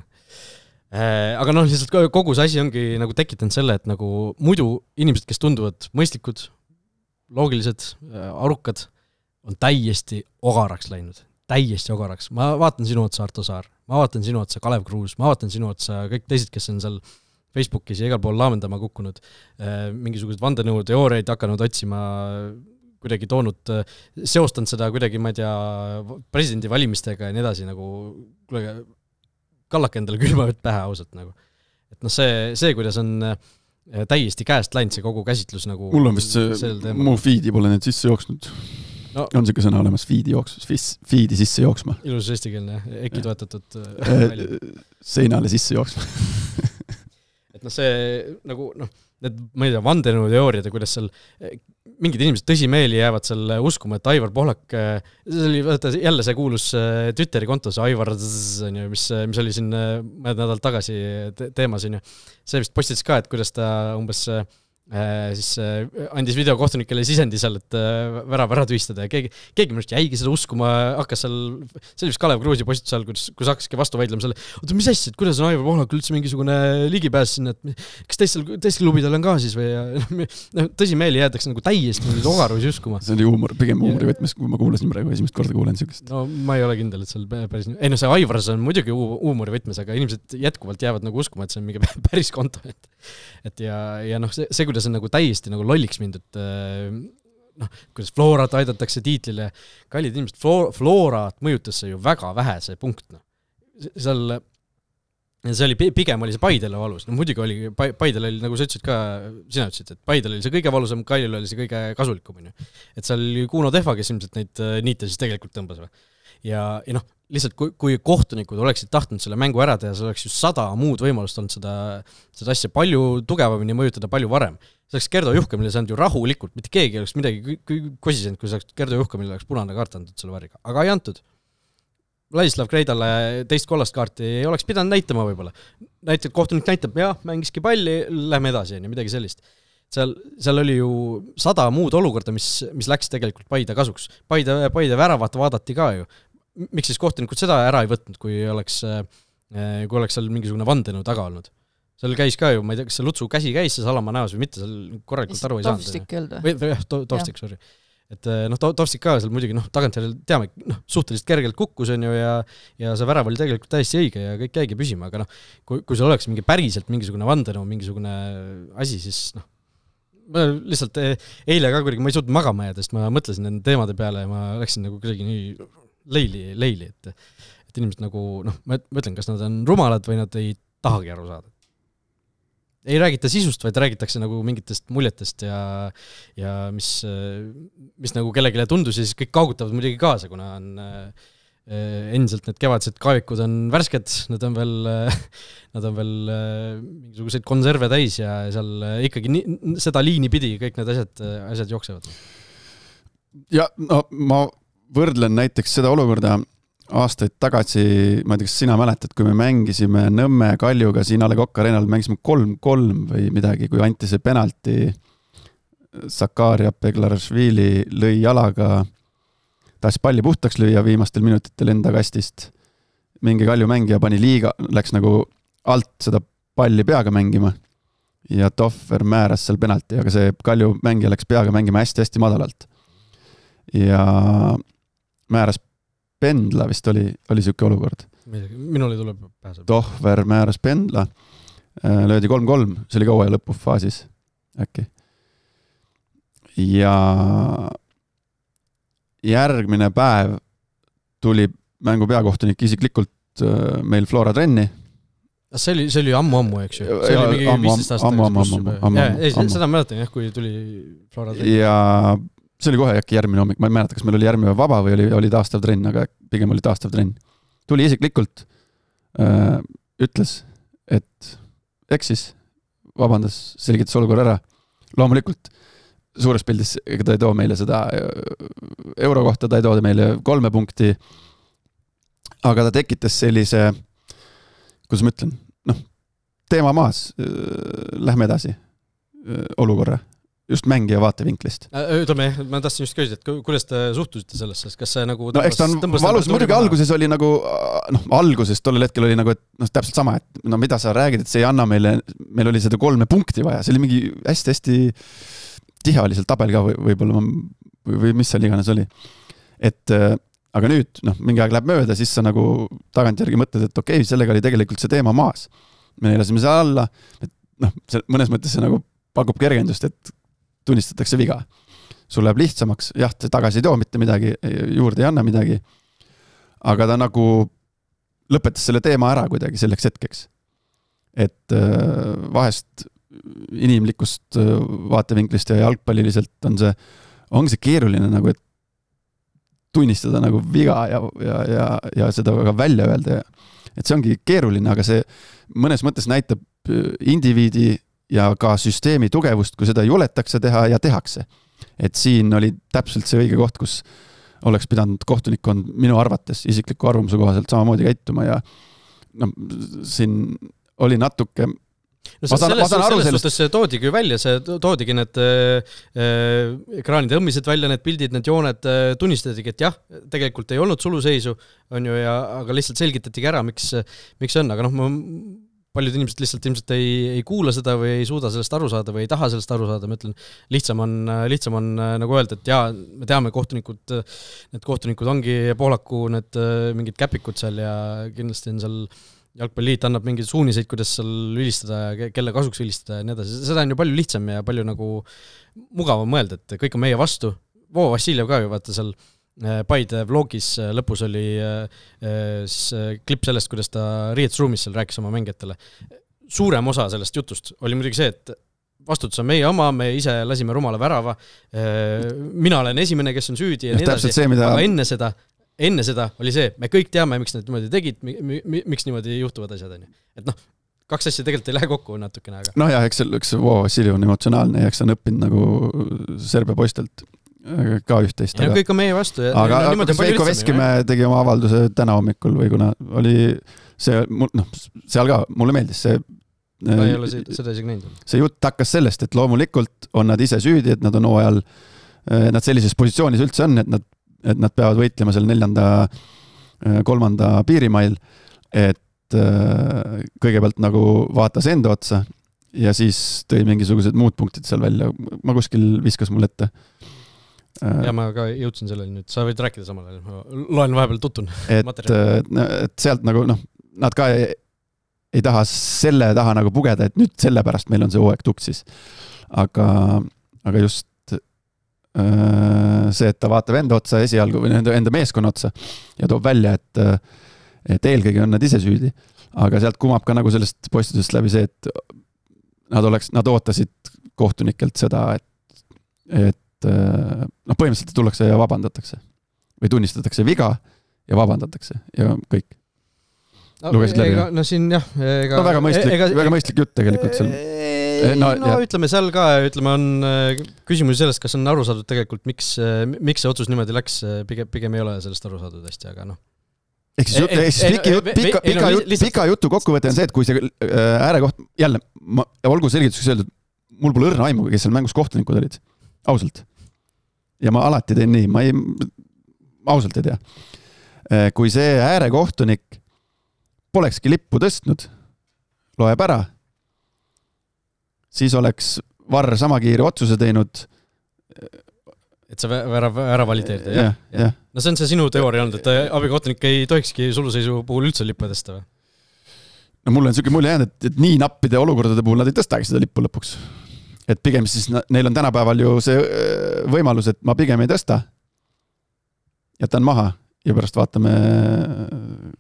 Aga lihtsalt kogu see asi ongi nagu tekitanud selle, et nagu muidu inimesed, kes tunduvad mõistlikud, loogilised, arukad, on täiesti ogaraks läinud. Täiesti ogaraks. Ma vaatan sinu otsa Arto Saar, ma vaatan sinu otsa Kalev Kruus, ma vaatan sinu otsa kõik teised, kes on seal Facebookis ja igal pool laamendama kukkunud, mingisugused vandenõuteooriaid hakanud otsima, kuidagi toonud, seostanud seda kuidagi, ma ei tea, presidendi valimistega ja nii edasi, nagu kallake endale külmavõtt pähe ausalt. Nagu. Et see, kuidas on täiesti käest läinud see kogu käsitlus nagu mul on vist see, mu feedi pole need sisse jooksnud. No, on see sõna olemas, feedi sisse jooksma. Ilus eestikeelne, Eki toetatud seinale sisse jooksma. Et see nagu, need, ma ei tea, vandenõuteooriad ja kuidas seal mingid inimesed tõsimeeli jäävad seal uskuma, et Aivar Pohlak, jälle see kuulus Twitteri kontos Aivar, mis oli siin mõned nädal tagasi teemas, see vist postitas ka, et kuidas ta umbes siis andis videokohtunikele sisendi seal, et vära tühistada ja keegi minust jäigi seda uskuma, hakkas seal, see oli vist Kalev Kruusi postitus seal, kus hakkaski vastu vaidlema selle, oota, mis asja, et kuidas on Aivar Pohlak üldse mingisugune ligipääs sinna, et kas teistel klubidel on ka siis või tõsimeeli jäädakse nagu täiesti ogarusi uskuma. See oli pigem huumori võtmes, kui ma kuulasin praegu esimest korda kuulen siukest. No ma ei ole kindel, et seal päris ei see Aivar on muidugi huumori võtmes, aga inimesed jätkuvalt jäävad nagu uskuma, et see on mingi päris konto. Et ja see kuidas on nagu täiesti nagu lolliks mind, et kuidas Florat aidatakse tiitlile. Kallid inimesed, Florat mõjutas see ju väga vähe, see punkt. Seal, see oli, pigem oli see Paidele valus. Muidugi oli, Paidele oli, nagu sa ütlesid ka, sina ütlesid, et Paidele oli see kõige valusam, Kailile oli see kõige kasulikum. Et seal oli Kuno Tehva, kes ilmselt neid niite siis tegelikult tõmbas. Ja lihtsalt kui kohtunikud oleksid tahtnud selle mängu ära teha, see oleks ju 100 muud võimalust olnud seda asja palju tugevamini mõjutada palju varem. See oleks Gerdo Juhkamile saanud ju rahulikult, mitte keegi oleks midagi kosisenud, kui saaks Gerdo Juhkamile oleks punane kaart antud selle variga. Aga ei antud. Ladislav Kreidale teist kollast kaarti ei oleks pidanud näitama võib-olla. Näiteks kohtunik näitab, mängiski palli, lähme edasi, midagi sellist. Seal oli ju 100 muud olukorda, mis läks tegelikult Paide kasuks. Paide väravat vaadati ka ju. Miks siis kohtunikud seda ära ei võtnud, kui oleks seal mingisugune vandenõu taga olnud. Seal käis ka ju, ma ei tea, kas see Lutsu käsi käis see Salamaa näos või mitte, seal korralikult aru ei saanud. Tovstik öelda. Tovstik, sorry. Et Tovstik ka seal muidugi, tagantjärel teame, suhteliselt kergelt kukkus on ju ja see värav oli tegelikult täiesti õige ja kõik jäigi püsima, aga kui seal oleks päriselt mingisugune vandenõu, mingisugune asi, siis ma lihtsalt eile ka kuidagi, ma ei suutnud magama jääda, sest ma mõtlesin nende teemade peale ja ma läksin nagu kuidagi nii leili, et inimesed nagu, ma ütlen, kas nad on rumalad või nad ei tahagi aru saada. Ei räägita sisust, vaid räägitakse nagu mingitest muljetest ja mis nagu kellelegi tundus ja siis kõik kaugutavad muidugi kaasa, kuna on endiselt need kevadised kaevikud on värsked, nad on veel mingisuguseid konserve täis ja seal ikkagi seda liini pidi kõik need asjad jooksevad. Ja ma võrdlen näiteks seda olukorda aastaid tagasi, ma ei tea, kas sina mäletad, kui me mängisime Nõmme Kaljuga siin Ale Kokk Arenal, mängisime 3-3 või midagi, kui anti see penalti, Sakaria Beglarashvili lõi jalaga, tahtis palli puhtaks lüüa viimastel minutitel enda kastist. Mingi Kalju mängija pani liiga, läks nagu alt seda palli peaga mängima ja Tohver määras seal penalti, aga see Kalju mängija läks peaga mängima hästi-hästi madalalt. Ja määras Pendla vist oli siuke olukord. Minul ei tule pääseb. Tohver määras Pendla, löödi 3-3, see oli kaua lõpufaasis äkki. Ja järgmine päev tuli mängu peakohtunik isiklikult meil Flora trenni. See oli ammu, eks ju? See oli mingi 15 aastat. Seda mäletan jah, kui tuli Flora trenni. Ja see oli kohe äkki järgmine hommik, ma ei mäleta, kas meil oli järgmine vaba või oli taastav trenn, aga pigem oli taastav trenn. Tuli isiklikult, ütles, et eksis, vabandas, selgitas olukorra ära. Loomulikult suures pildis, ega ta ei too meile seda euro kohta, ta ei too meile 3 punkti, aga ta tekitas sellise, kuidas ma ütlen, teema maas, lähme edasi olukorra, just mängija vaatevinklist. Ütleme, ma tahtsin just küsida, et kuidas te suhtusite sellesse, kas see nagu eks ta on valus, muidugi alguses oli nagu, alguses tollel hetkel oli nagu, et täpselt sama, et mida sa räägid, et see ei anna meile, meil oli seda 3 punkti vaja, see oli mingi hästi tihe oli seal tabel ka võib-olla või mis seal iganes oli. Et aga nüüd, mingi aeg läheb mööda, siis sa nagu tagantjärgi mõtled, et okei, sellega oli tegelikult see teema maas. Me elasime seal alla, et mõnes mõttes see nagu pakub kergendust, et tunnistatakse viga. Sul läheb lihtsamaks, jah, see tagasi ei too mitte midagi, juurde ei anna midagi, aga ta nagu lõpetas selle teema ära kuidagi selleks hetkeks. Et vahest inimlikust vaatevinklist ja jalgpalliliselt on see keeruline nagu, et tunnistada nagu viga ja seda ka välja öelda. Et see ongi keeruline, aga see mõnes mõttes näitab indiviidi ja ka süsteemi tugevust, kui seda juletakse teha ja tehakse. Et siin oli täpselt see õige koht, kus oleks pidanud kohtunikkond minu arvates isikliku arvamuse kohaselt samamoodi käituma ja siin oli natuke selles suhtes toodigi välja, see toodigi need ekraanid õmmised välja, need pildid, need jooned tunnistadigi, et jah, tegelikult ei olnud suluseisu, on ju, aga lihtsalt selgitatigi ära, miks on, aga paljud inimesed lihtsalt ilmselt ei kuula seda või ei suuda sellest aru saada või ei taha sellest aru saada, ma ütlen, lihtsam on nagu öelda, et jaa, me teame need kohtunikud ongi Poolaku need mingid käpikud seal ja kindlasti on seal jalgpalliliit annab mingeid suuniseid, kuidas seal vilistada ja kelle kasuks vilistada ja nii edasi. Seda on ju palju lihtsam ja palju nagu mugavam mõelda, et kõik on meie vastu. Vassiljev ka ju, vaata seal Paide vlogis lõpus oli klipp sellest, kuidas ta riietusruumis seal rääkis oma mängijatele. Suurem osa sellest jutust oli muidugi see, et vastutus on meie oma, me ise lasime rumala värava, mina olen esimene, kes on süüdi ja nii edasi, aga enne seda oli see, me kõik teame, miks nad niimoodi tegid, miks niimoodi juhtuvad asjad. Et 2 asja tegelikult ei lähe kokku natukene. Aga... ja, eks Vassiljev on emotsionaalne ja eks ta on õppinud nagu Serbia poistelt ka üht-teist. Ja kõik on meie vastu. Aga Veiko Veskimäe tegi oma avalduse täna hommikul või kuna oli see, seal ka mulle meeldis see ma ei ole seda isegi näinud. See jutt hakkas sellest, et loomulikult on nad ise süüdi, et nad on hooajal, nad sellises positsioonis üldse on, et nad peavad võitlema seal 4., 3. piirimail, et kõigepealt nagu vaatas enda otsa ja siis tõi mingisugused muud punktid seal välja. Ma kuskil viskas mul ette. Ja ma ka jõudsin sellele nüüd. Sa võid rääkida samal ajal. Ma loen vahepeal tuttun. Et sealt nagu, nad ka ei taha selle taha nagu pugeda, et nüüd selle pärast meil on see hooaeg tuksis. Aga just see, et ta vaatab enda otsa esialgu või enda meeskonna otsa ja toob välja, et eelkõige on nad ise süüdi. Aga sealt kumab ka nagu sellest postitusest läbi see, et nad ootasid kohtunikelt seda, et põhimõtteliselt tullakse ja vabandatakse. Või tunnistatakse viga ja vabandatakse ja kõik. Lugesid läbi? Siin jah. Väga mõistlik jutt tegelikult seal. Ütleme seal ka, on küsimus sellest, kas on aru saadud tegelikult, miks see otsus niimoodi läks, pigem ei ole sellest aru saadud hästi, aga pika jutu kokkuvõte on see, et kui see äärekoht, jälle, olgu selgituseks öeldud, mul pole õrna aimu, kes seal mängus kohtunikud olid, ausalt. Ja ma alati teen nii, ma ausalt ei tea. Kui see äärekohtunik polekski lippu tõstnud, loeb ära, siis oleks Varr sama kiire otsuse teinud. Et sa ära valiteerida, jah? No see on see sinu teooria olnud, et abikohtunik ei tohikski suluseisu puhul üldse lippu tõsta või? No mul on selline mulje jäänud, et nii nappide olukordade puhul nad ei tõstagi seda lippu lõpuks. Et pigem siis neil on tänapäeval ju see võimalus, et ma pigem ei tõsta, jätan maha ja pärast vaatame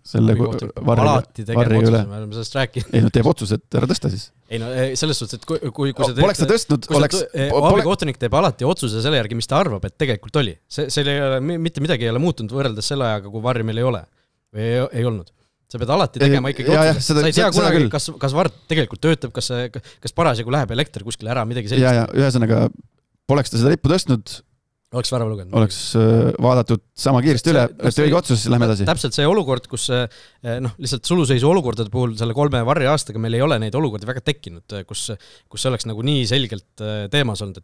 selle alati tegema otsuse, me oleme sellest rääkinud. Ei, no teeb otsus, et ära tõsta siis. Ei no selles suhtes, et kui poleks ta tõstnud, abikohtunik teeb alati otsuse selle järgi, mis ta arvab, et tegelikult oli. See ei ole, mitte midagi ei ole muutunud võrreldes selle ajaga, kui varri meil ei ole. Või ei olnud. Sa pead alati tegema ikkagi otsuse. Sa ei tea kunagi, kas vard tegelikult töötab, kas parasjagu läheb elekter kuskile ära, midagi sellist. Ja, ühesõnaga, poleks ta seda lippu tõstnud, oleks värva lugenud. Oleks vaadatud sama kiiresti üle, et õige otsus, siis lähme edasi. Täpselt see olukord, kus lihtsalt suluseisu olukordade puhul selle 3 varri aastaga meil ei ole neid olukordi väga tekkinud, kus see oleks nagu nii selgelt teemas olnud,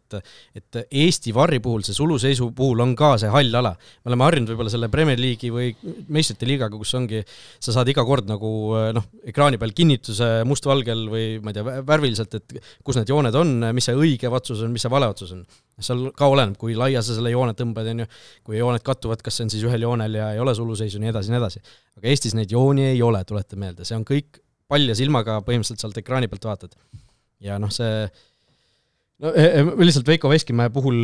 et Eesti varri puhul, see suluseisu puhul on ka see hall ala. Me oleme harjunud võib-olla selle Premier League'i või meistrite liigaga, kus ongi, sa saad iga kord nagu ekraani peal kinnituse mustvalgel või ma ei tea, värviliselt, et kus need jooned on, mis see õige otsus on, mis see vale otsus on. Seal ka oleneb, kui laia sa selle joone tõmbad, kui jooned kattuvad, kas see on siis ühel joonel ja ei ole suluseisu, nii edasi. Aga Eestis neid jooni ei ole, tulete meelde. See on kõik palja silmaga põhimõtteliselt sealt ekraani pealt vaatad. Ja see lihtsalt Veiko Veskimäe puhul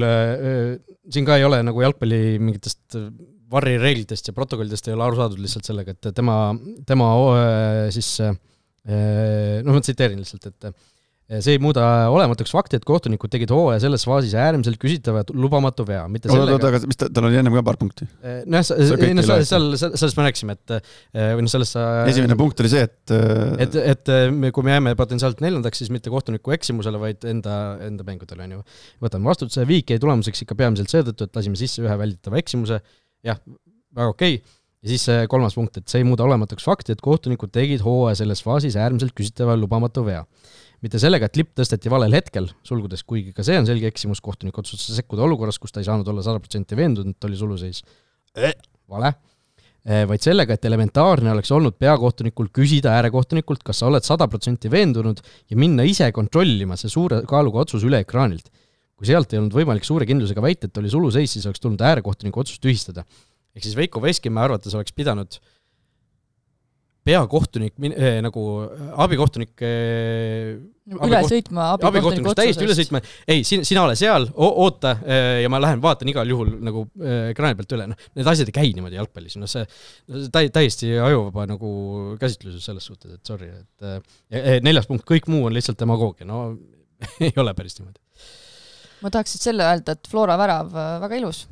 siin ka ei ole nagu jalgpalli mingitest varri reeglitest ja protokollidest ei ole aru saadud lihtsalt sellega, et tema siis ma tsiteerin lihtsalt, et see ei muuda olematuks fakti, et kohtunikud tegid hooaja selles faasis äärmiselt küsitava lubamatu vea. Aga mis tal oli ennem ka paar punkti? Sellest me rääksime, et esimene punkt oli see, et kui me jääme potentsiaalselt 4, siis mitte kohtuniku eksimusele, vaid enda mängudele. Võtame vastutuse, viik jäi tulemuseks ikka peamiselt seetõttu, et lasime sisse ühe välditava eksimuse. Jah, väga okei. Ja siis 3. punkt, et see ei muuda olematuks fakti, et kohtunikud tegid hooaja selles faasis äärmiselt küsitava lubamatu vea. Mitte sellega, et lipp tõsteti valel hetkel, sulgudes, kuigi ka see on selge eksimus, kohtunik otsustas sekkuda olukorras, kus ta ei saanud olla 100% veendunud, et oli suluseis. Vale. Vaid sellega, et elementaarne oleks olnud peakohtunikul küsida äärekohtunikult, kas sa oled 100% veendunud ja minna ise kontrollima see suure kaaluga otsus üle ekraanilt. Kui sealt ei olnud võimalik suure kindlusega väita, et oli suluseis, siis oleks tulnud äärekohtuniku otsust tühistada. Ehk siis Veiko Veskimäe arvates oleks pidanud peakohtunik, nagu abikohtunik üle sõitma abikohtuniku täiesti üle sõitma. Ei, sina ole seal, oota ja ma lähen vaatan igal juhul nagu ekraani pealt üle. Need asjad ei käi niimoodi jalgpallis. See täiesti ajuvaba nagu käsitluses selles suhtes, et sorry. Et 4. punkt, kõik muu on lihtsalt demagoogia. No ei ole päris niimoodi. Ma tahaksid selle öelda, et Flora värav väga ilus.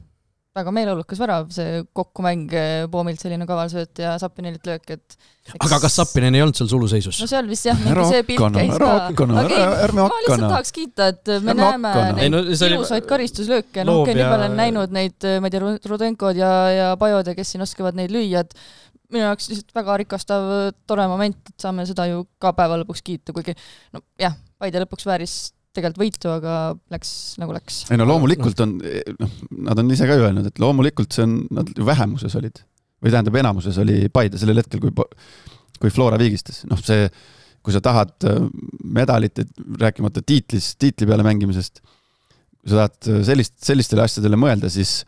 Väga meeleolukas värav, see kokkumäng Poomilt selline kavalsööt ja Sapinenilt löök, et Aga kas Sapinen ei olnud seal suluseisus? No seal vist jah, mingi see pilt käis ka. Ärme ma lihtsalt tahaks kiita, et me näeme neid ilusaid karistuslööke. Nii palju on näinud neid, ma ei tea, Rudenkod ja Pajod, kes siin oskavad neid lüüa, et minu jaoks lihtsalt väga rikastav tore moment, et saame seda ju ka päeva lõpuks kiita, kuigi Paide lõpuks vääris tegelikult võitu, aga läks nagu läks. Ei no loomulikult on, nad on ise ka öelnud, et loomulikult nad ju vähemuses olid. Või tähendab, enamuses oli Paide sellel hetkel, kui Flora viigistas. See, kui sa tahad medalit, rääkimata tiitli peale mängimisest, kui sa tahad sellistele asjadele mõelda, siis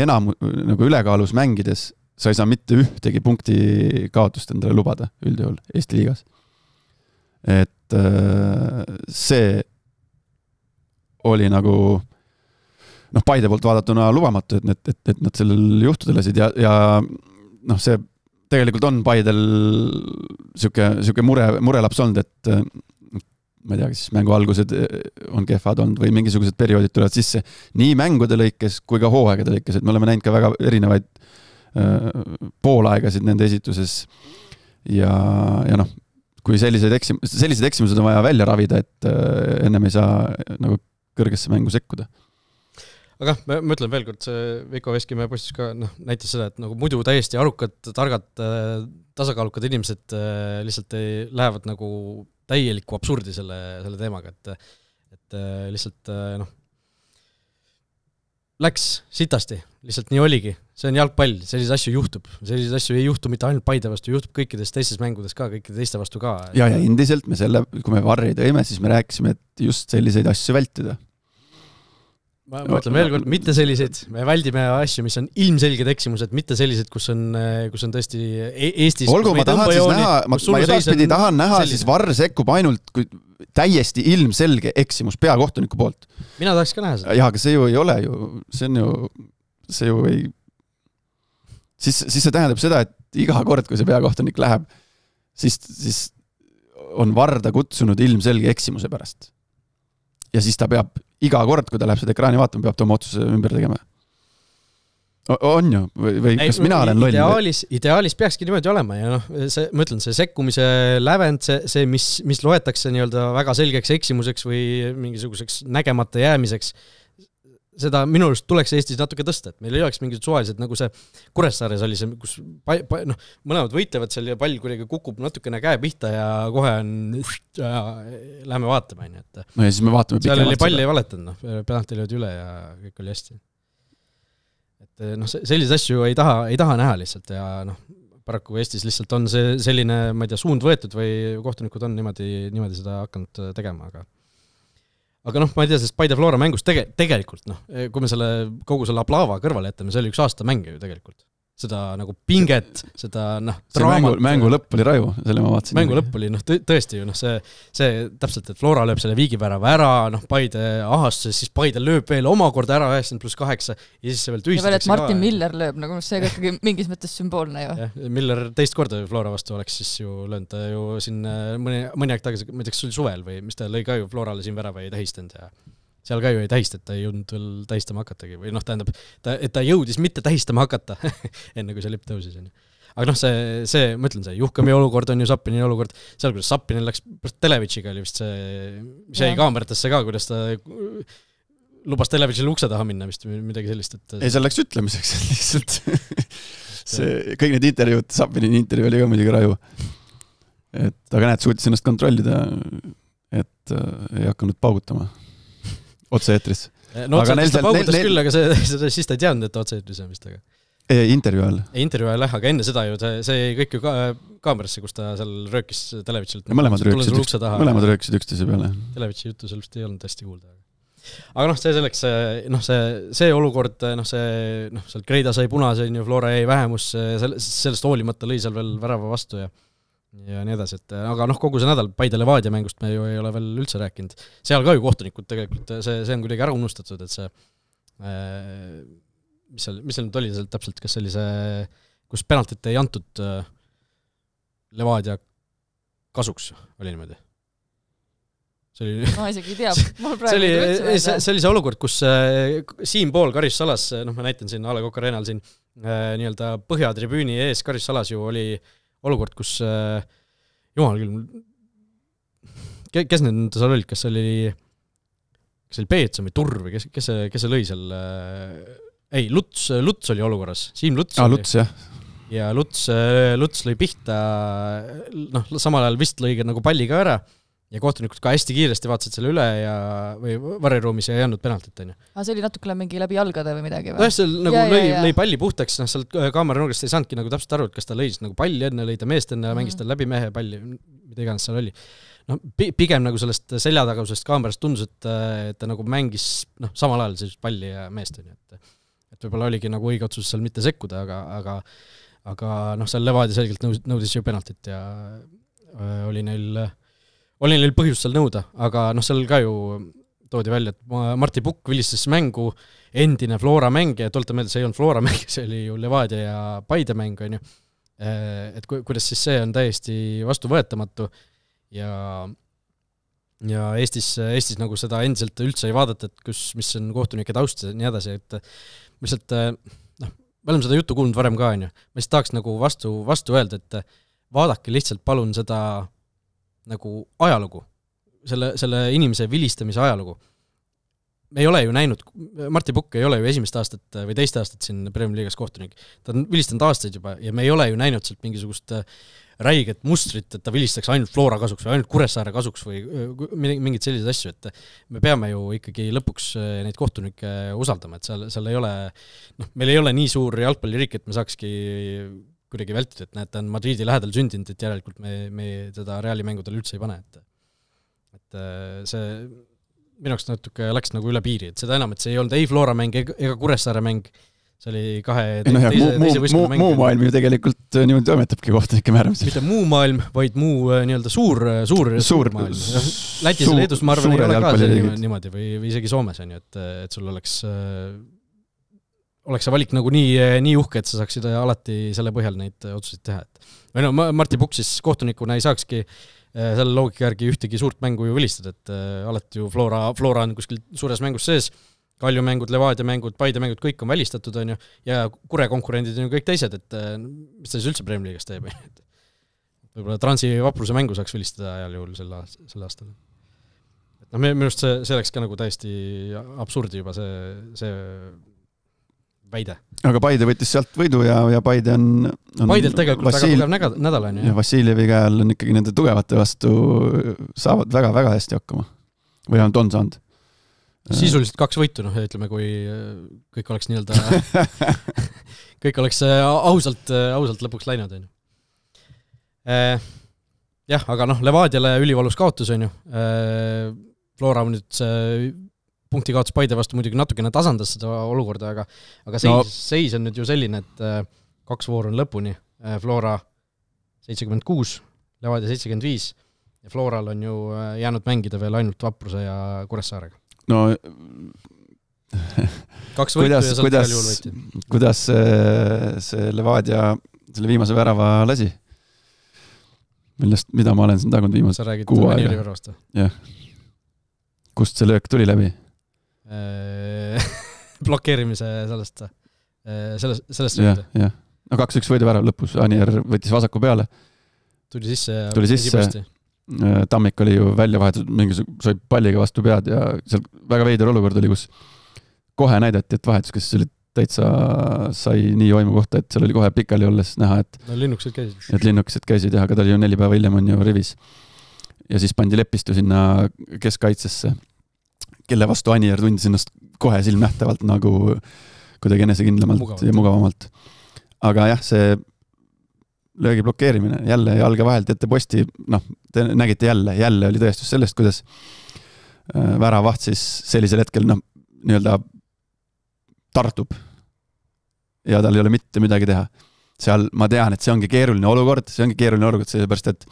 enam nagu ülekaalus mängides sa ei saa mitte ühtegi punkti kaotust endale lubada üldjuhul Eesti liigas. Et see oli nagu Paide poolt vaadatuna lubamatu, et nad sellel juhtudele lasid ja see tegelikult on Paidel siuke murelaps olnud, et ma ei tea, siis mängu algused on kehvad olnud või mingisugused perioodid tulevad sisse nii mängude lõikes kui ka hooaegade lõikes, et me oleme näinud ka väga erinevaid poolaegasid nende esituses ja kui sellised eksimused on vaja välja ravida, et ennem ei saa nagu kõrgesse mängu sekkuda. Aga ma ütlen veel kord, see Veiko Veskimäe postis ka näitas seda, et nagu muidu täiesti arukad, targad, tasakaalukad inimesed lihtsalt lähevad nagu täielikku absurdi selle teemaga, et lihtsalt läks sitasti, lihtsalt nii oligi. See on jalgpall, selliseid asju juhtub. Selliseid asju ei juhtu mitte ainult Paide vastu, juhtub kõikides teistes mängudes ka, kõikide teiste vastu ka. Ja endiselt kui me varri tõime, siis me rääkisime, et just selliseid asju vältida. Ma mõtlen veel kord, mitte selliseid, me väldime asju, mis on ilmselged eksimused, mitte sellised, kus on tõesti Eestis... Olgu, ma tahan siis näha, ma edaspidi tahan näha, siis varr sekkub ainult täiesti ilmselge eksimus peakohtuniku poolt. Mina tahaks ka näha seda. Jah, aga see ju ei ole ju, see ju ei siis see tähendab seda, et iga kord, kui see peakohtunik läheb, siis on Varda kutsunud ilmselge eksimuse pärast. Ja siis ta peab iga kord, kui ta läheb seda ekraani vaatama, peab ta oma otsuse ümber tegema. On ju, või kas mina olen loll? Ideaalis peakski niimoodi olema ja ma ütlen, see sekkumise lävend, see mis loetakse nii-öelda väga selgeks eksimuseks või mingisuguseks nägemata jäämiseks, seda minu arust tuleks Eestis natuke tõsta, et meil ei oleks mingid suvalised, nagu see Kuressaares oli see, kus mõlemad võitlevad seal ja pall kuidagi kukub natukene käe pihta ja kohe on lähme vaatama. No ja siis me vaatame seal oli pall ei valetanud, penalti löödi üle ja kõik oli hästi. Et selliseid asju ei taha näha lihtsalt ja paraku Eestis lihtsalt on see selline, ma ei tea, suund võetud või kohtunikud on niimoodi seda hakanud tegema, aga ma ei tea, sest Paide Flora mängus tegelikult, kui me kogu selle Aplava kõrvale jätame, see oli 1 aasta mänge ju tegelikult. Seda nagu pinget, seda draamat. Mängu lõpp oli raju, selle ma vaatasin. Mängu lõpp oli, tõesti ju, see täpselt, et Flora lööb selle viigivärava ära, Paide ahastus, siis Paide lööb veel omakorda ära 90+8 ja siis see veel tühistatakse. Ja veel, et Martin Miller lööb, nagu see ikkagi mingis mõttes sümboolne ju. Ja, Miller teist korda Flora vastu oleks siis ju löönud, ta ju siin mõni aeg tagasi, ma ei tea, kas see oli suvel või mis ta lõi ka ju Florale siin värava ei tähistanud ja seal ka ju ei tähista, et ta ei jõudnud veel tähistama hakatagi või tähendab, et ta jõudis mitte tähistama hakata enne kui see lipp tõusis. Aga see, ma ütlen, see Juhkami olukord on ju Sappini olukord, seal kuidas Sappini läks Televitšiga oli vist see jäi kaameratesse ka, kuidas ta lubas Televitšile ukse taha minna vist midagi sellist. Ei, seal läks ütlemiseks lihtsalt kõik need intervjuud, Sappini intervju oli ka muidugi raju. Aga näed, suutis ennast kontrollida, et ei hakanud paugutama otse eetris. Otse eetris ta paugutas küll, aga siis ta ei teadnud, et otse eetris on vist. Intervju ajal. Intervju ajal, aga enne seda ju see kõik ju kaamerasse, kus ta seal röökis Televitšilt. Mõlemad röökisid üksteise peale. Televitši jutu sellest ei olnud hästi kuulda. Aga see selleks, see olukord, seal Kreida sai punase, Flora jäi vähemus, sellest hoolimata lõi seal veel värava vastu ja nii edasi, aga kogu see nädal Paide Levadia mängust me ju ei ole veel üldse rääkinud. Seal ka ju kohtunikud tegelikult, see on kuidagi ära unustatud, et see mis seal nüüd oli täpselt, kas see oli see, kus penaltit ei antud Levadia kasuks, oli niimoodi? Ma isegi ei tea, see oli see olukord, kus Siim Pool karissalas, ma näitan siin A. Le Coq Arenal siin nii-öelda põhjatribüüni ees karissalas ju oli olukord, kus jumal küll, kes need seal olid, kas oli Peetson või Turv või kes see lõi seal, ei, Luts oli olukorras, Siim Luts oli. Luts, jah. Ja Luts lõi pihta, samal ajal vist lõi nagu palli ka ära ja kohtunikud ka hästi kiiresti vaatasid selle üle või varriruumis ja ei andnud penaltit. See oli natukene mingi läbi jalgade või midagi? See nagu lõi palli puhtaks, sealt kaameranurgast ei saanudki nagu täpselt aru, et kas ta lõi nagu palli enne, lõi ta meest enne ja mängis ta läbi mehe palli, mida iganes seal oli. Pigem nagu sellest seljatagusest kaamerast tundus, et ta nagu mängis samal ajal sellist palli ja meest. Et võib-olla oligi nagu õige otsus seal mitte sekkuda, aga seal Levadia selgelt nõudis ju penaltit ja oli neil põhjust seal nõuda, aga seal ka ju toodi välja, et Martti Pukk vilistas mängu, endine Flora mäng, ja tuleta meelde, see ei olnud Flora mäng, see oli ju Levadia ja Paide mäng, on ju. Et kuidas siis see on täiesti vastuvõetamatu ja Eestis nagu seda endiselt üldse ei vaadata, et mis on kohtunike taust ja nii edasi, et lihtsalt, me oleme seda juttu kuulnud varem ka, on ju. Ma siis tahaks nagu vastu öelda, et vaadake lihtsalt palun seda nagu ajalugu, selle inimese vilistamise ajalugu. Me ei ole ju näinud, Martti Pukk ei ole ju esimest aastat või teist aastat siin Premier League'is kohtunik. Ta on vilistanud aastaid juba ja me ei ole ju näinud sealt mingisugust räiget mustrit, et ta vilistaks ainult Flora kasuks või ainult Kuressaare kasuks või mingid sellised asju, et me peame ju ikkagi lõpuks neid kohtunikke usaldama, et seal ei ole, meil ei ole nii suur jalgpalliriik, et me saakski kuidagi vältida, et näed, ta on Madridi lähedal sündinud, et järelikult me seda Reali mängudel üldse ei pane, et see minu jaoks natuke läks nagu üle piiri, et seda enam, et see ei olnud ei Flora mäng ega Kuressaare mäng, see oli teise võistkonna mäng. Muu maailm ju tegelikult niimoodi toimetabki kohtunike määramisel. Mitte muu maailm, vaid muu nii-öelda suur maailm. Lätis ja Leedus, ma arvan, ei ole ka see niimoodi või isegi Soomes on ju, et sul oleks see valik nagu nii uhke, et sa saaksid alati selle põhjal neid otsuseid teha. Või no Martti Pukk siis kohtunikuna ei saakski selle loogika järgi ühtegi suurt mängu ju vilistada, et alati ju Flora on kuskil suures mängus sees, Kalju mängud, Levadia mängud, Paide mängud, kõik on välistatud, on ju, ja Kure konkurendid on ju kõik teised, et mis ta siis üldse Premier League'is teeb? Võib-olla Transi Vapruse mängu saaks vilistada ajal juhul sel aastal. Et minu arust see oleks ka nagu täiesti absurdi juba see väide. Aga Paide võttis sealt võidu ja Paide on Paidelt tegelikult väga tugev nädal on ju. Ja Vassiljevi käel on ikkagi nende tugevate vastu saavad väga-väga hästi hakkama. Või on saanud. Sisuliselt 2 võitu, ütleme, kui kõik oleks nii-öelda kõik oleks ausalt lõpuks läinud, on ju. Jah, aga Levadiale ülivalus kaotus, on ju. Flora nüüd punkti kaotus Paide vastu muidugi natukene tasandas seda olukorda, aga seis on nüüd ju selline, et 2 vooru on lõpuni. Flora 76, Levadia 75 ja Floral on ju jäänud mängida veel ainult Vapruse ja Kuressaarega. No 2 võitu ja sealt igal juhul võiti. Kuidas see Levadia selle viimase värava lasi? Mida ma olen siin tagunud viimase 6 aega? Sa räägid Venieri väravast? Jah. Kust see löök tuli läbi? Blokeerimise sellest võidu. Jah. No 2-1 võidu värav lõpus. Anier võttis vasaku peale. Tuli sisse. Tammik oli ju välja vahetud, sai palliga vastu pead ja seal väga veider olukord oli, kus kohe näidati, et vahetus, kes oli täitsa sai nii oimu kohta, et seal oli kohe pikali olles näha, et linnukesed käisid, aga ta oli ju 4 päeva hiljem on ju rivis. Ja siis pandi Lepistu sinna keskkaitsesse, kelle vastu Anier tundis ennast kohe silmnähtavalt nagu kuidagi enesekindlamalt ja mugavamalt. Aga jah, see löögi blokeerimine, jälle jalga vahelt ette posti, te nägite jälle oli tõestus sellest, kuidas väravaht siis sellisel hetkel nii-öelda tartub ja tal ei ole mitte midagi teha. Seal ma tean, et see ongi keeruline olukord, sellepärast, et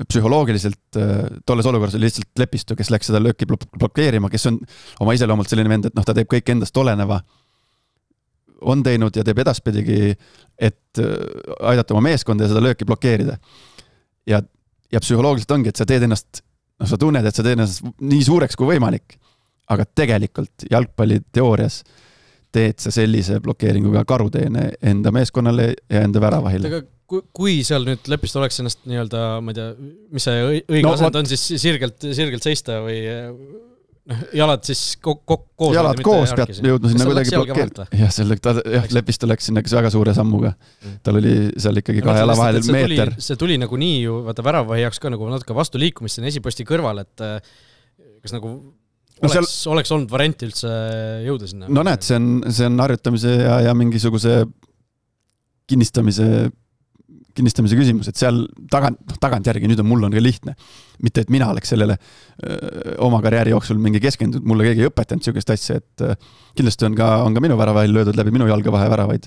psühholoogiliselt tolles olukorras oli lihtsalt Lepistu, kes läks seda lööki blokeerima, kes on oma iseloomult selline vend, et ta teeb kõik endast oleneva, on teinud ja teeb edaspidigi, et aidata oma meeskonda ja seda lööki blokeerida. Ja psühholoogiliselt ongi, et sa teed ennast, sa tunned, et sa teed ennast nii suureks kui võimalik, aga tegelikult jalgpalli teoorias teed sa sellise blokeeringuga karuteene enda meeskonnale ja enda väravahile. Aga kui seal nüüd Lepist oleks ennast nii-öelda, ma ei tea, mis see õige asend on, siis sirgelt seista või jalad siis koos. Jalad koos pead jõudma sinna kuidagi blokeerida. Jah, Lepist oleks sinna väga suure sammuga. Tal oli seal ikkagi 2 jala vahel meeter. See tuli nagu nii ju, vaata väravahi jaoks ka nagu natuke vastu liikumist siin esiposti kõrval, et kas nagu oleks olnud varianti üldse jõuda sinna? No näed, see on harjutamise ja mingisuguse kinnistamise küsimus, et seal tagant järgi nüüd mul on ka lihtne. Mitte, et mina oleks sellele oma karjääri jooksul mingi keskendunud, mulle keegi ei õpetanud sellist asja, et kindlasti on ka minu väravahil löödud läbi minu jalgavahe väravaid,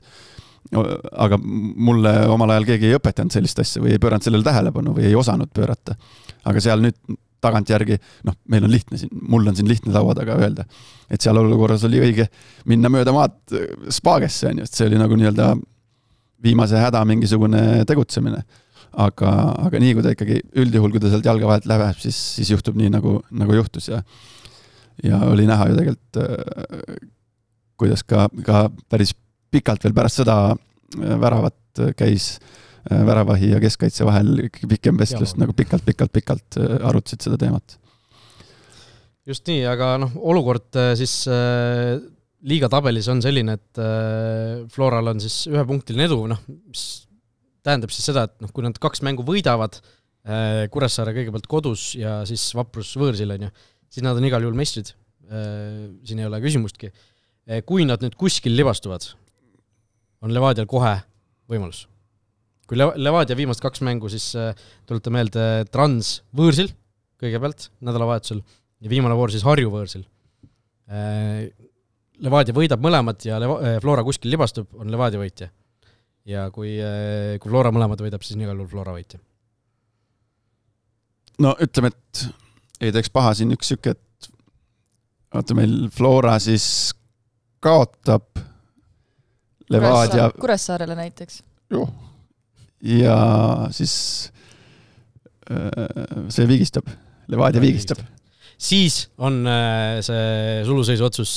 aga mulle omal ajal keegi ei õpetanud sellist asja või ei pööranud sellele tähelepanu või ei osanud pöörata. Aga seal nüüd tagant järgi, meil on lihtne siin, mul on siin lihtne laua taga öelda, et seal olukorras oli õige minna mööda maad spaagesse, et see oli nagu nii-öelda viimase häda mingisugune tegutsemine. Aga nii, kui ta ikkagi üldjuhul, kui ta sealt jalga vahelt läheb, siis juhtub nii, nagu juhtus. Ja oli näha ju tegelikult, kuidas ka päris pikalt veel pärast seda väravat käis väravahi ja keskkaitse vahel pikem vestlust, nagu pikalt arutasid seda teemat. Just nii, aga olukord siis liiga tabelis on selline, et Floral on siis 1 punktiline edu, mis tähendab siis seda, et kui nad 2 mängu võidavad, Kuressaare kõigepealt kodus ja siis Vaprus võõrsil on ju, siis nad on igal juhul meistrid. Siin ei ole küsimustki. Kui nad nüüd kuskil libastuvad, on Levadial kohe võimalus. Kui Levadia viimast 2 mängu, siis tulete meelde Trans võõrsil kõigepealt nädalavahetusel ja viimane voor siis Harju võõrsil. Levadia võidab mõlemad ja Flora kuskil libastub, on Levadia võitja. Ja kui Flora mõlemad võidab, siis igal juhul Flora võitja. No ütleme, et ei teeks paha siin üks süke, et vaata meil Flora siis kaotab Levadia Kuressaarele näiteks. Ja siis see viigistab. Levadia viigistab. Siis on see suluseisu otsus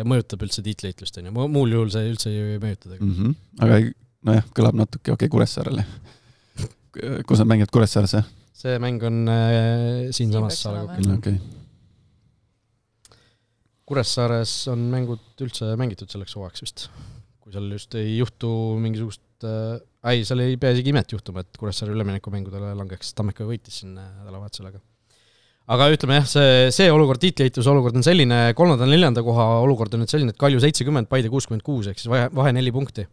mõjutab üldse tiitliheitlust, muul juhul see üldse ei mõjutada. Aga nojah, kõlab natuke Kuressaarele. Kus nad mängivad Kuressaares? See mäng on siin samas Salekokil. Okay. Kuressaares on mängud üldse mängitud selleks hooaks vist. Kui seal just ei juhtu mingisugust seal ei pea isegi imet juhtuma, et Kuressaare üleminekumängudele langeks. Tammeka võitis siin nädalavahetusel. Aga ütleme jah, see olukord, tiitliheitluse olukord on selline, 3.-4. koha olukord on nüüd selline, et Kalju 70, Paide 66, ehk siis vahe 4 punkti.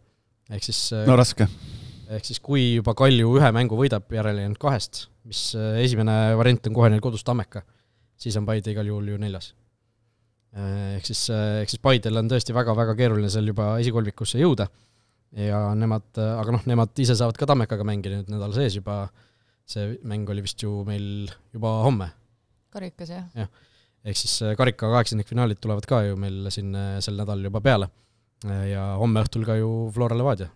Ehk siis, no raske. Ehk siis kui juba Kalju ühe mängu võidab järele jäänud 2, mis esimene variant on kohe neil kodus Tammeka, siis on Paide igal juhul ju 4. Ehk siis Paidel on tõesti väga-väga keeruline seal juba esikolmikusse jõuda ja nemad ise saavad ka Tammekaga mängida nüüd nädal sees juba, see mäng oli vist ju meil juba homme. Karikas, jah. Ehk siis karika 8-finaalid tulevad ka ju meil siin sel nädal juba peale ja homme õhtul ka ju Flora Levadia.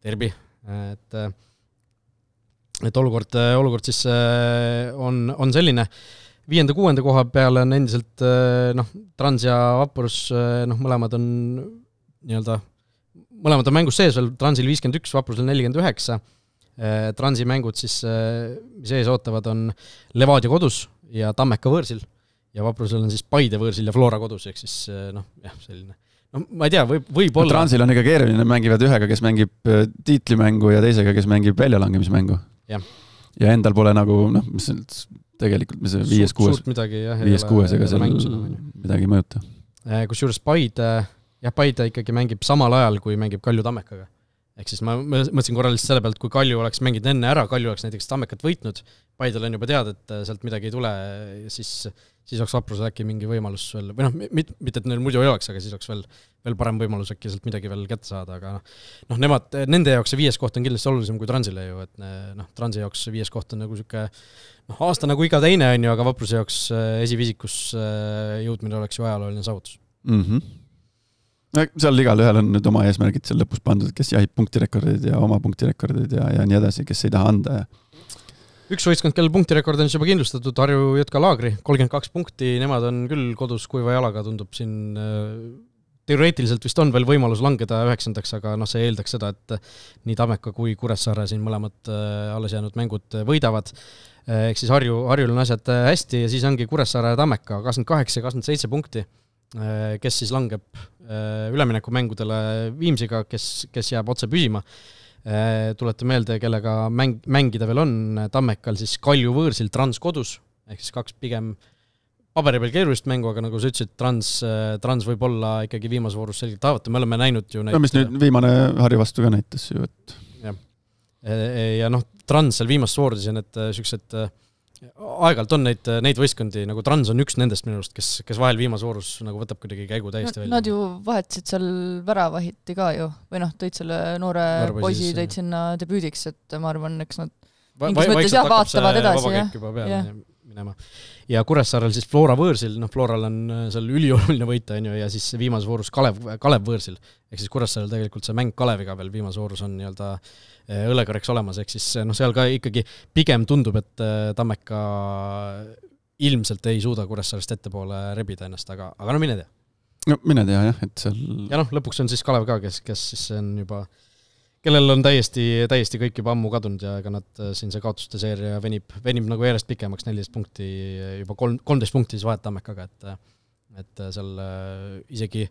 Derbi. Et olukord siis on selline. 5.-6. koha peale on endiselt Trans ja Vaprus, mõlemad on mängus sees veel, Transil 51, Vaprusel 49. Transi mängud siis, mis ees ootavad, on Levadia kodus ja Tammeka võõrsil ja Vaprusel on siis Paide võõrsil ja Flora kodus, ehk siis selline. Ma ei tea, võib olla. Transil on ikka keeruline, mängivad ühega, kes mängib tiitlimängu ja teisega, kes mängib väljalangemismängu. Ja endal pole nagu, tegelikult me see 5-6 ega seal midagi mõjuta. Kusjuures Paide ikkagi mängib samal ajal, kui mängib Kalju Tammekaga. Ehk siis ma mõtlesin korraliselt selle pealt, kui Kalju oleks mänginud enne ära, Kalju oleks näiteks Tammekat võitnud, Paidel on juba teada, et sealt midagi ei tule, siis oleks Vaprusel äkki mingi võimalus veel, või mitte, et neil muidu ei oleks, aga siis oleks veel parem võimalus äkki sealt midagi veel kätte saada, aga nende jaoks see 5. koht on kindlasti olulisem kui Transile ju, et Transi jaoks see 5. koht on nagu siuke aasta nagu iga teine on ju, aga Vapruse jaoks esivisikus jõudmine oleks ju ajalooline saavutus. Seal igal ühel on nüüd oma eesmärgid seal lõpus pandud, kes jahib punktirekordid ja oma punktirekordid ja nii edasi, kes ei taha anda. Üks võistkond, kellel punktirekord on juba kindlustatud, Harju Jõtka Laagri, 32 punkti, nemad on küll kodus kuiva jalaga, tundub siin teoreetiliselt vist on veel võimalus langeda 9, aga see eeldaks seda, et nii Tammeka kui Kuressaare siin mõlemad alles jäänud mängud võidavad. Ehk siis Harjul on asjad hästi ja siis ongi Kuressaare ja Tammeka 28 ja 27 punkti, kes siis langeb üleminekumängudele Viimsiga, kes jääb otse püsima. Tulete meelde, kellega mängida veel on, Tammekal siis Kalju võõrsil, Trans kodus, ehk siis 2 pigem paberi peal keerulist mängu, aga nagu sa ütlesid, Trans võib olla ikkagi viimase voorus selgelt haavata, me oleme näinud ju mis nüüd viimane Harju vastu ka näitas ju, et ja Trans seal viimases voorus ja need sellised aegalt on neid võistkondi, nagu Trans on üks nendest minu arust, kes vahel viimase voorus nagu võtab kuidagi käigu täiesti välja. Nad ju vahetasid seal väravahiti ka ju, või tõid selle noore poisi tõid sinna debüüdiks, et ma arvan, eks nad mingis mõttes vaatavad edasi. Minema. Ja Kuressaarel siis Flora võõrsil, Floral on seal ülioluline võita ja siis viimase voorus Kalev võõrsil, ehk siis Kuressaarel tegelikult see mäng Kaleviga veel viimase voorus on õlekareks olemas, ehk siis seal ka ikkagi pigem tundub, et Tammeka ilmselt ei suuda Kuressaarest ettepoole rebida ennast, aga mine tea. Mine tea jah, et seal... Ja lõpuks on siis Kalev ka, kes siis on juba, kellel on täiesti kõik juba ammu kadunud ja ega nad siin see kaotuste seeria venib nagu järjest pikemaks, 14 punkti, juba 13 punkti siis vahet Tammekaga, et seal isegi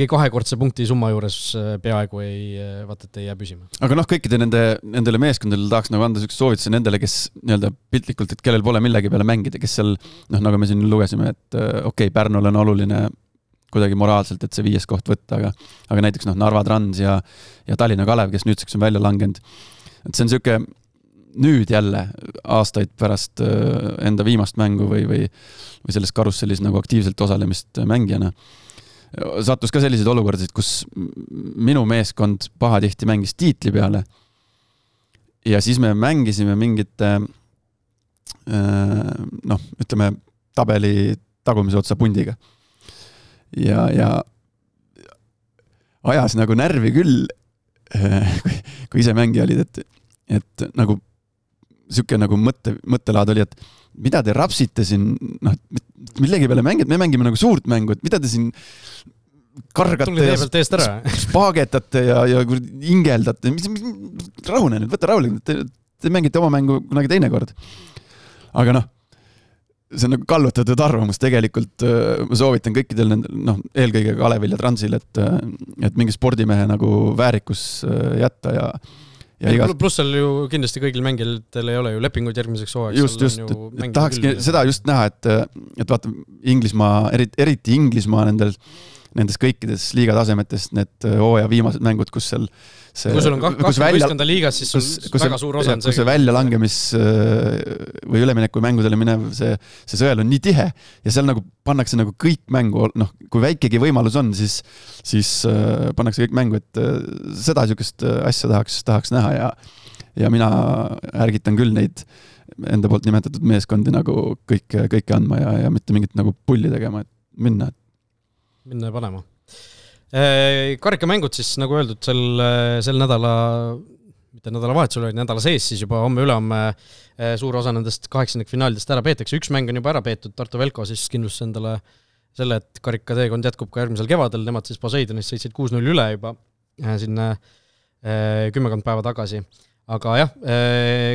2-kordse punkti summa juures peaaegu ei jää püsima. Aga kõikide nendele meeskondadele tahaks nagu anda sellise soovituse nendele, kes piltlikult, et kellel pole millegi peale mängida, kes seal, nagu me siin lugesime, et okei, Pärnul on oluline kuidagi moraalselt, et see 5. koht võtta, aga näiteks Narva Trans ja Tallinna Kalev, kes nüüdseks on välja langenud. Et see on selline nüüd jälle aastaid pärast enda viimast mängu või selles karussellis nagu aktiivselt osalemist mängijana. Sattus ka selliseid olukordasid, kus minu meeskond pahatihti mängis tiitli peale ja siis me mängisime mingite ütleme tabeli tagumise otsa pundiga. Ja ajas nagu närvi küll, kui ise mängija olid, et nagu siuke nagu mõttelaad oli, et mida te rapsite siin, noh, millegi peale mängid, me mängime nagu suurt mängu, et mida te siin kargate ja spaagetate ja ingeldate, rahune nüüd, võta rahulikult, te mängite oma mängu kunagi teine kord. Aga noh, see on nagu kallutatud arvamus tegelikult, ma soovitan kõikidel nendel, eelkõige Kalevil ja Transil, et mingi spordimehe nagu väärikus jätta ja pluss seal ju kindlasti kõigil mängijatel ei ole ju lepinguid järgmiseks hooajaks. Just, et tahakski seda just näha, et vaata Inglismaa, eriti Inglismaa nendes kõikides liigatasemetest need hooaja viimased mängud, kus seal kui sul on kaks võistkonna liigas, siis on väga suur osa. Kui see väljalangemis või ülemineku mängudele minev, see sõel on nii tihe ja seal nagu pannakse nagu kõik mängu, kui väikegi võimalus on, siis pannakse kõik mängu, et seda niisugust asja tahaks näha ja mina ärgitan küll neid enda poolt nimetatud meeskondi nagu kõike andma ja mitte mingit nagu pulli tegema, et minna panema. Karikamängud siis, nagu öeldud, sel nädala, mitte nädalavahetusel, vaid nädala sees siis juba homme suur osa nendest 8. finaalidest ära peetakse. Üks mäng on juba ära peetud, Tartu Velko siis kindlustas endale selle, et karikateekond jätkub ka järgmisel kevadel, nemad siis Poseidonist sõitsid 6-0 üle juba sinna 10 päeva tagasi. Aga jah,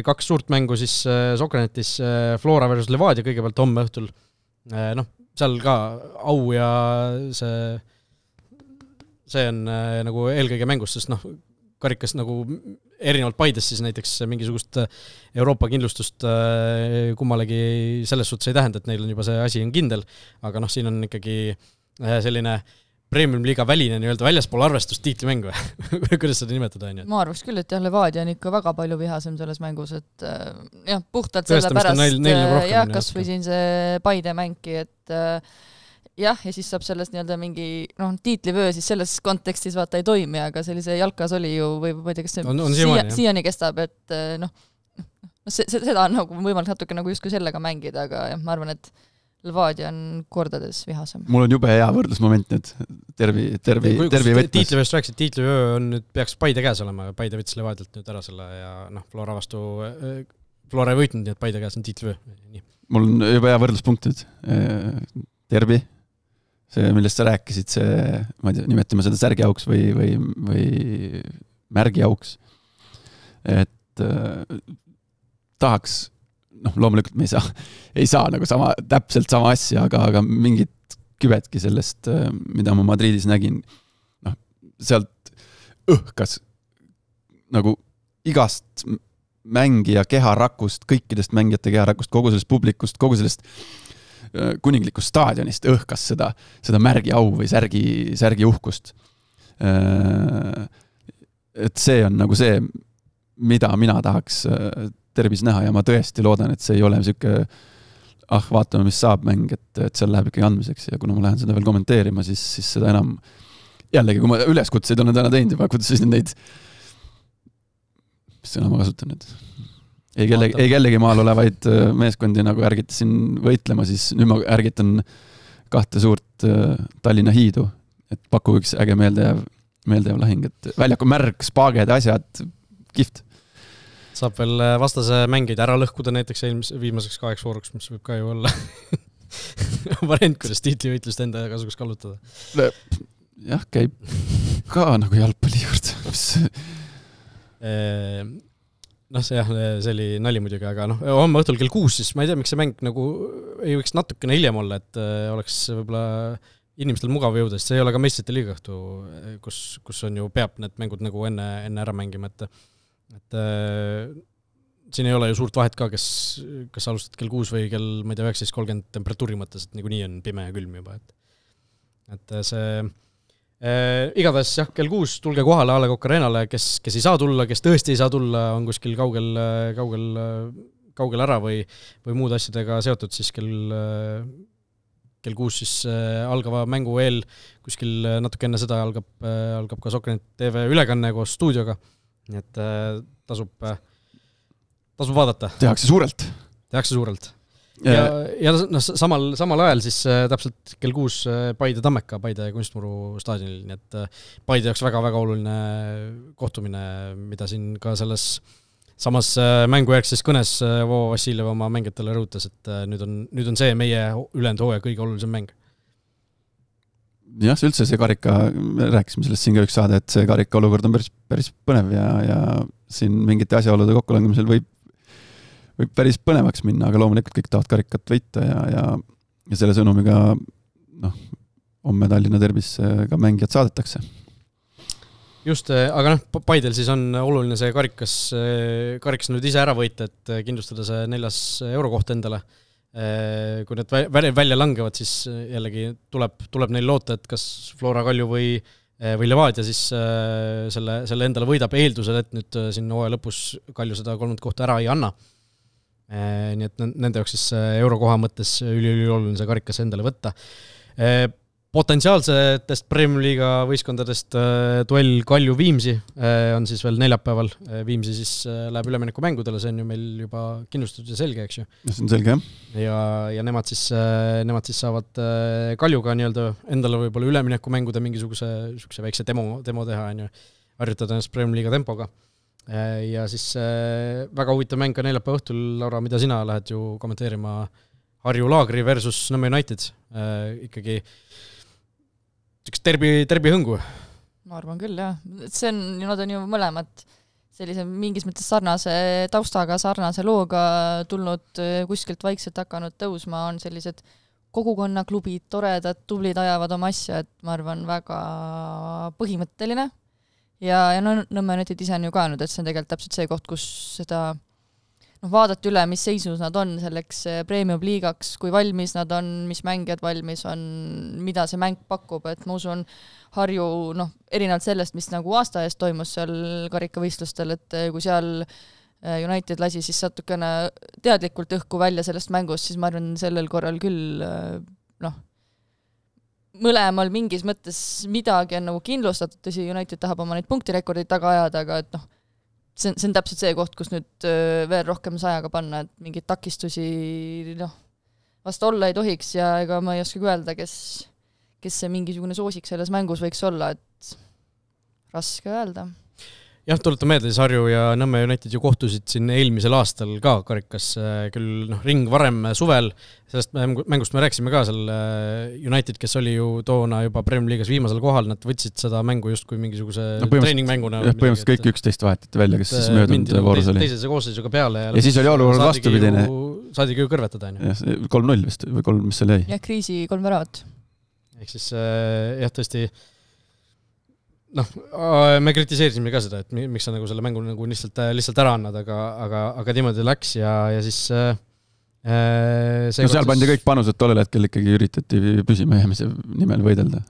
2 suurt mängu siis Sokranetis, Flora versus Levadia kõigepealt homme õhtul. Seal ka au ja see on nagu eelkõige mängus, sest karikas nagu erinevalt Paides siis näiteks mingisugust Euroopa kindlustust kummalegi selles suhtes ei tähenda, et neil on juba see asi on kindel, aga siin on ikkagi selline Premium-liiga väline nii-öelda väljaspool arvestust tiitlimäng või? Kuidas seda nimetada? Ma arvaks küll, et Levadia on ikka väga palju vihasem selles mängus, et puhtalt selle pärast kas või siin see Paide mängi, et ja siis saab sellest nii-öelda mingi tiitlivöö siis selles kontekstis vaata ei toimi, aga sellise jalkas oli ju, või ma ei tea, kas see siiani kestab, et seda on nagu võimalik natuke nagu justkui sellega mängida, aga ma arvan, et Levadia on kordades vihasem. Mul on jube hea võrdlusmoment nüüd. Tervi võtmes. Tiitlivööst rääkisid, tiitlivöö on nüüd peaks Paide käes olema, Paide võttis Levadialt nüüd ära selle ja Flora vastu Flora ei võitnud, nii et Paide käes on tiitlivöö. Mul on jube hea võrdluspunkt nüüd. Tervi, see millest sa rääkisid, see, ma ei tea, nimetame seda särgiauks või märgiauks. Et tahaks loomulikult me ei saa nagu täpselt sama asja, aga mingid kübedki sellest, mida ma Madridis nägin, sealt õhkas nagu igast mängija keharakust, kõikidest mängijate keharakust, kogu sellest publikust, kogu sellest kuninglikust staadionist õhkas seda märgi au või särgi uhkust. Et see on nagu see, mida mina tahaks Tervis näha ja ma tõesti loodan, et see ei ole siuke vaatame, mis saab mäng, et seal läheb ikkagi andmiseks ja kuna ma lähen seda veel kommenteerima, siis seda enam jällegi, kui ma üleskutseid olen täna teinud juba, kuidas siis neid mis sõna ma kasutan nüüd ei kellegi maal olevaid meeskondi nagu ärgitasin võitlema, siis nüüd ma ärgitan 2 suurt Tallinna Hiidu, et pakku üks äge meeldejääv lahing, et väljaku märg, spaaged, asjad, kift. Saab veel vastase mängid ära lõhkuda näiteks viimaseks 2 vooruks, mis võib ka ju olla variant, kuidas tiitlivõitlust enda kasuks kallutada. Jah, käib ka nagu jalgpalli juurde. See oli nali muidugi, aga homme õhtul kell 6, siis ma ei tea, miks see mäng nagu ei võiks natukene hiljem olla, et oleks võib-olla inimestel mugav jõuda, sest see ei ole ka meistrite liigahtu, kus on ju peab need mängud nagu enne ära mängima, et siin ei ole ju suurt vahet ka, kas alustad kell 6 või kell, ma ei tea, 19.30 temperatuuri mõttes, et niikuinii on pime ja külm juba. Et see igatahes jah, kell 6 tulge kohale A Le Coq Arenale, kes ei saa tulla, kes tõesti ei saa tulla, on kuskil kaugel ära või muud asjadega seotud, siis kell 6 siis algava mängu eel, kuskil natuke enne seda algab ka Sokranet TV ülekanne koos stuudioga. Nii et tasub vaadata. Tehakse suurelt. ja no, samal ajal siis täpselt kell 6 Paide Tammeka, Paide kunstmuru staadionil, nii et Paide jaoks väga-väga oluline kohtumine, mida siin ka selles samas mängujärgses kõnes Vovo Vassiljev oma mängijatele rõhutas, et nüüd on see meie ülejäänud hooaja kõige olulisem mäng. Jah, üldse see karika, me rääkisime sellest siin ka üks saade, et see karika olukord on päris põnev ja siin mingite asjaolude kokkulangemisel võib päris põnevaks minna, aga loomulikult kõik tahavad karikat võita ja selle sõnumiga homme Tallinna Derbisse ka mängijad saadetakse. Just, aga Paidel siis on oluline see karikas nüüd ise ära võita, et kindlustada see 4. eurokoht endale. Kui need välja langevad, siis jällegi tuleb neil loota, et kas Flora Kalju või Levadia siis selle endale võidab eeldusel, et nüüd siin hooaja lõpus Kalju seda 3. kohta ära ei anna. Nii et nende jaoks siis eurokoha mõttes ülioluline see karikas endale võtta. Potentsiaalsetest Premium Liiga võistkondadest duell Kalju Viimsi on siis veel neljapäeval. Viimsi siis läheb ülemineku mängudele, see on ju meil juba kindlustatud ja selge, eks ju. See on selge, jah. Ja nemad siis saavad Kaljuga nii-öelda endale võib-olla ülemineku mängude mingisuguse väikse demo teha, harjutada ennast Premium Liiga tempoga. Ja siis väga huvitav mäng ka neljapäeva õhtul, Laura, mida sina lähed ju kommenteerima Harju Laagri versus Nõmme United, ikkagi üks derbi hõngu? Ma arvan küll, jah. Nad on ju mõlemad sellise mingis mõttes sarnase taustaga, sarnase looga tulnud kuskilt vaikselt hakanud tõusma, on sellised kogukonnaklubid, toredad, tublid ajavad oma asja, et ma arvan väga põhimõtteline. Ja Nõmme United ise on ju ka nüüd, et see on tegelikult täpselt see koht, kus seda vaadata üle, mis seisus nad on selleks Premium Liigaks, kui valmis nad on, mis mängijad valmis on, mida see mäng pakub, et ma usun Harju, erinevalt sellest, mis nagu aasta eest toimus seal karikavõistlustel, et kui seal United lasi siis satukene teadlikult õhku välja sellest mängust, siis ma arvan sellel korral küll mõlemal mingis mõttes midagi on nagu kindlustatud, tõsi United tahab oma neid punktirekordid taga ajada, aga et see on täpselt see koht, kus nüüd veel rohkem sajaga panna, et mingeid takistusi vast olla ei tohiks ja ega ma ei oskagi öelda, kes see mingisugune soosik selles mängus võiks olla, et raske öelda. Jah, tuletan meelde, siis Harju ja Nõmme United ju kohtusid siin eelmisel aastal ka karikas, küll ring varem suvel, sellest mängust me rääksime ka seal United, kes oli ju toona juba Premium Liigas viimasel kohal, nad võtsid seda mängu just kui mingisuguse treeningmänguna. Põhimõtteliselt kõik 11 vahetati välja, kes siis möödunud voorus oli. Teisese koosseisuga peale. Ja siis oli olukord vastupidine. Saadigi ju kõrvetada. 3-0 vist või 3, mis seal jäi? Ja kriisi 3 väravat. Ehk siis jah, tõesti me kritiseerisime ka seda, et miks sa nagu selle mängu nagu lihtsalt ära annad, aga niimoodi läks ja siis seal pandi kõik panused tollel hetkel ikkagi üritati püsima jäämise nimel võidelda.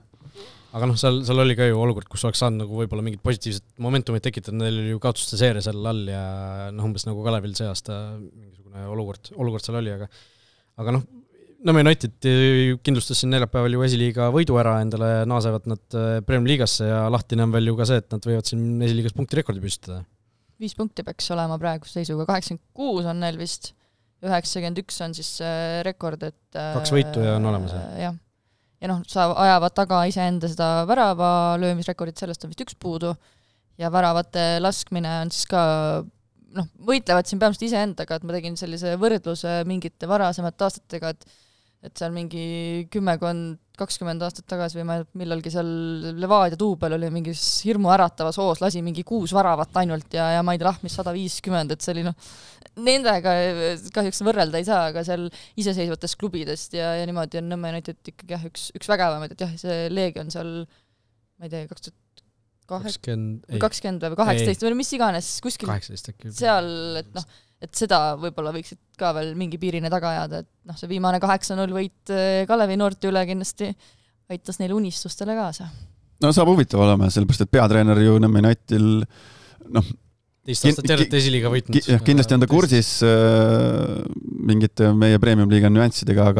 Aga seal oli ka ju olukord, kus oleks saanud nagu võib-olla mingid positiivsed momentumid tekitada, neil oli ju kaotuste seeria seal all ja umbes nagu Kalevil see aasta mingisugune olukord seal oli, aga Nõmme United kindlustas siin neljapäeval ju esiliiga võidu ära, endale naasevad nad Premium Liigasse ja lahtine on veel ju ka see, et nad võivad siin esiliigas punktirekordi püstada. 5 punkti peaks olema praegu seisuga, 86 on neil vist, 91 on siis rekord, et 2 võitu ja on olemas. Jah. Ja sa ajavad taga iseenda seda värava löömisrekordit, sellest on vist 1 puudu ja väravate laskmine on siis ka võitlevad siin peamiselt iseendaga, et ma tegin sellise võrdluse mingite varasemate aastatega, et seal mingi 10-20 aastat tagasi või millalgi seal Levadia Tuubel oli mingis hirmu äratavas hoos, lasi mingi 6 väravat ainult ja ma ei tea lahmis 150, et see oli nendega kahjuks võrrelda ei saa, aga seal iseseisvatest klubidest ja niimoodi on Nõmme United ikkagi üks vägevamaid, et jah, see Leegion seal, ma ei tea, 20 või 18 või mis iganes kuskil 18 äkki. Seal, et seda võib-olla võiksid ka veel mingi piirine taga ajada, et see viimane 8-0 võit Kalevi noorte üle kindlasti aitas neile unistustele kaasa. Saab huvitav olema, sellepärast, et peatreener ju Nõmme Unitedil teist aastat järjest esiliiga võitnud. Kindlasti on ta kursis mingite meie Premium Liiga nüanssidega,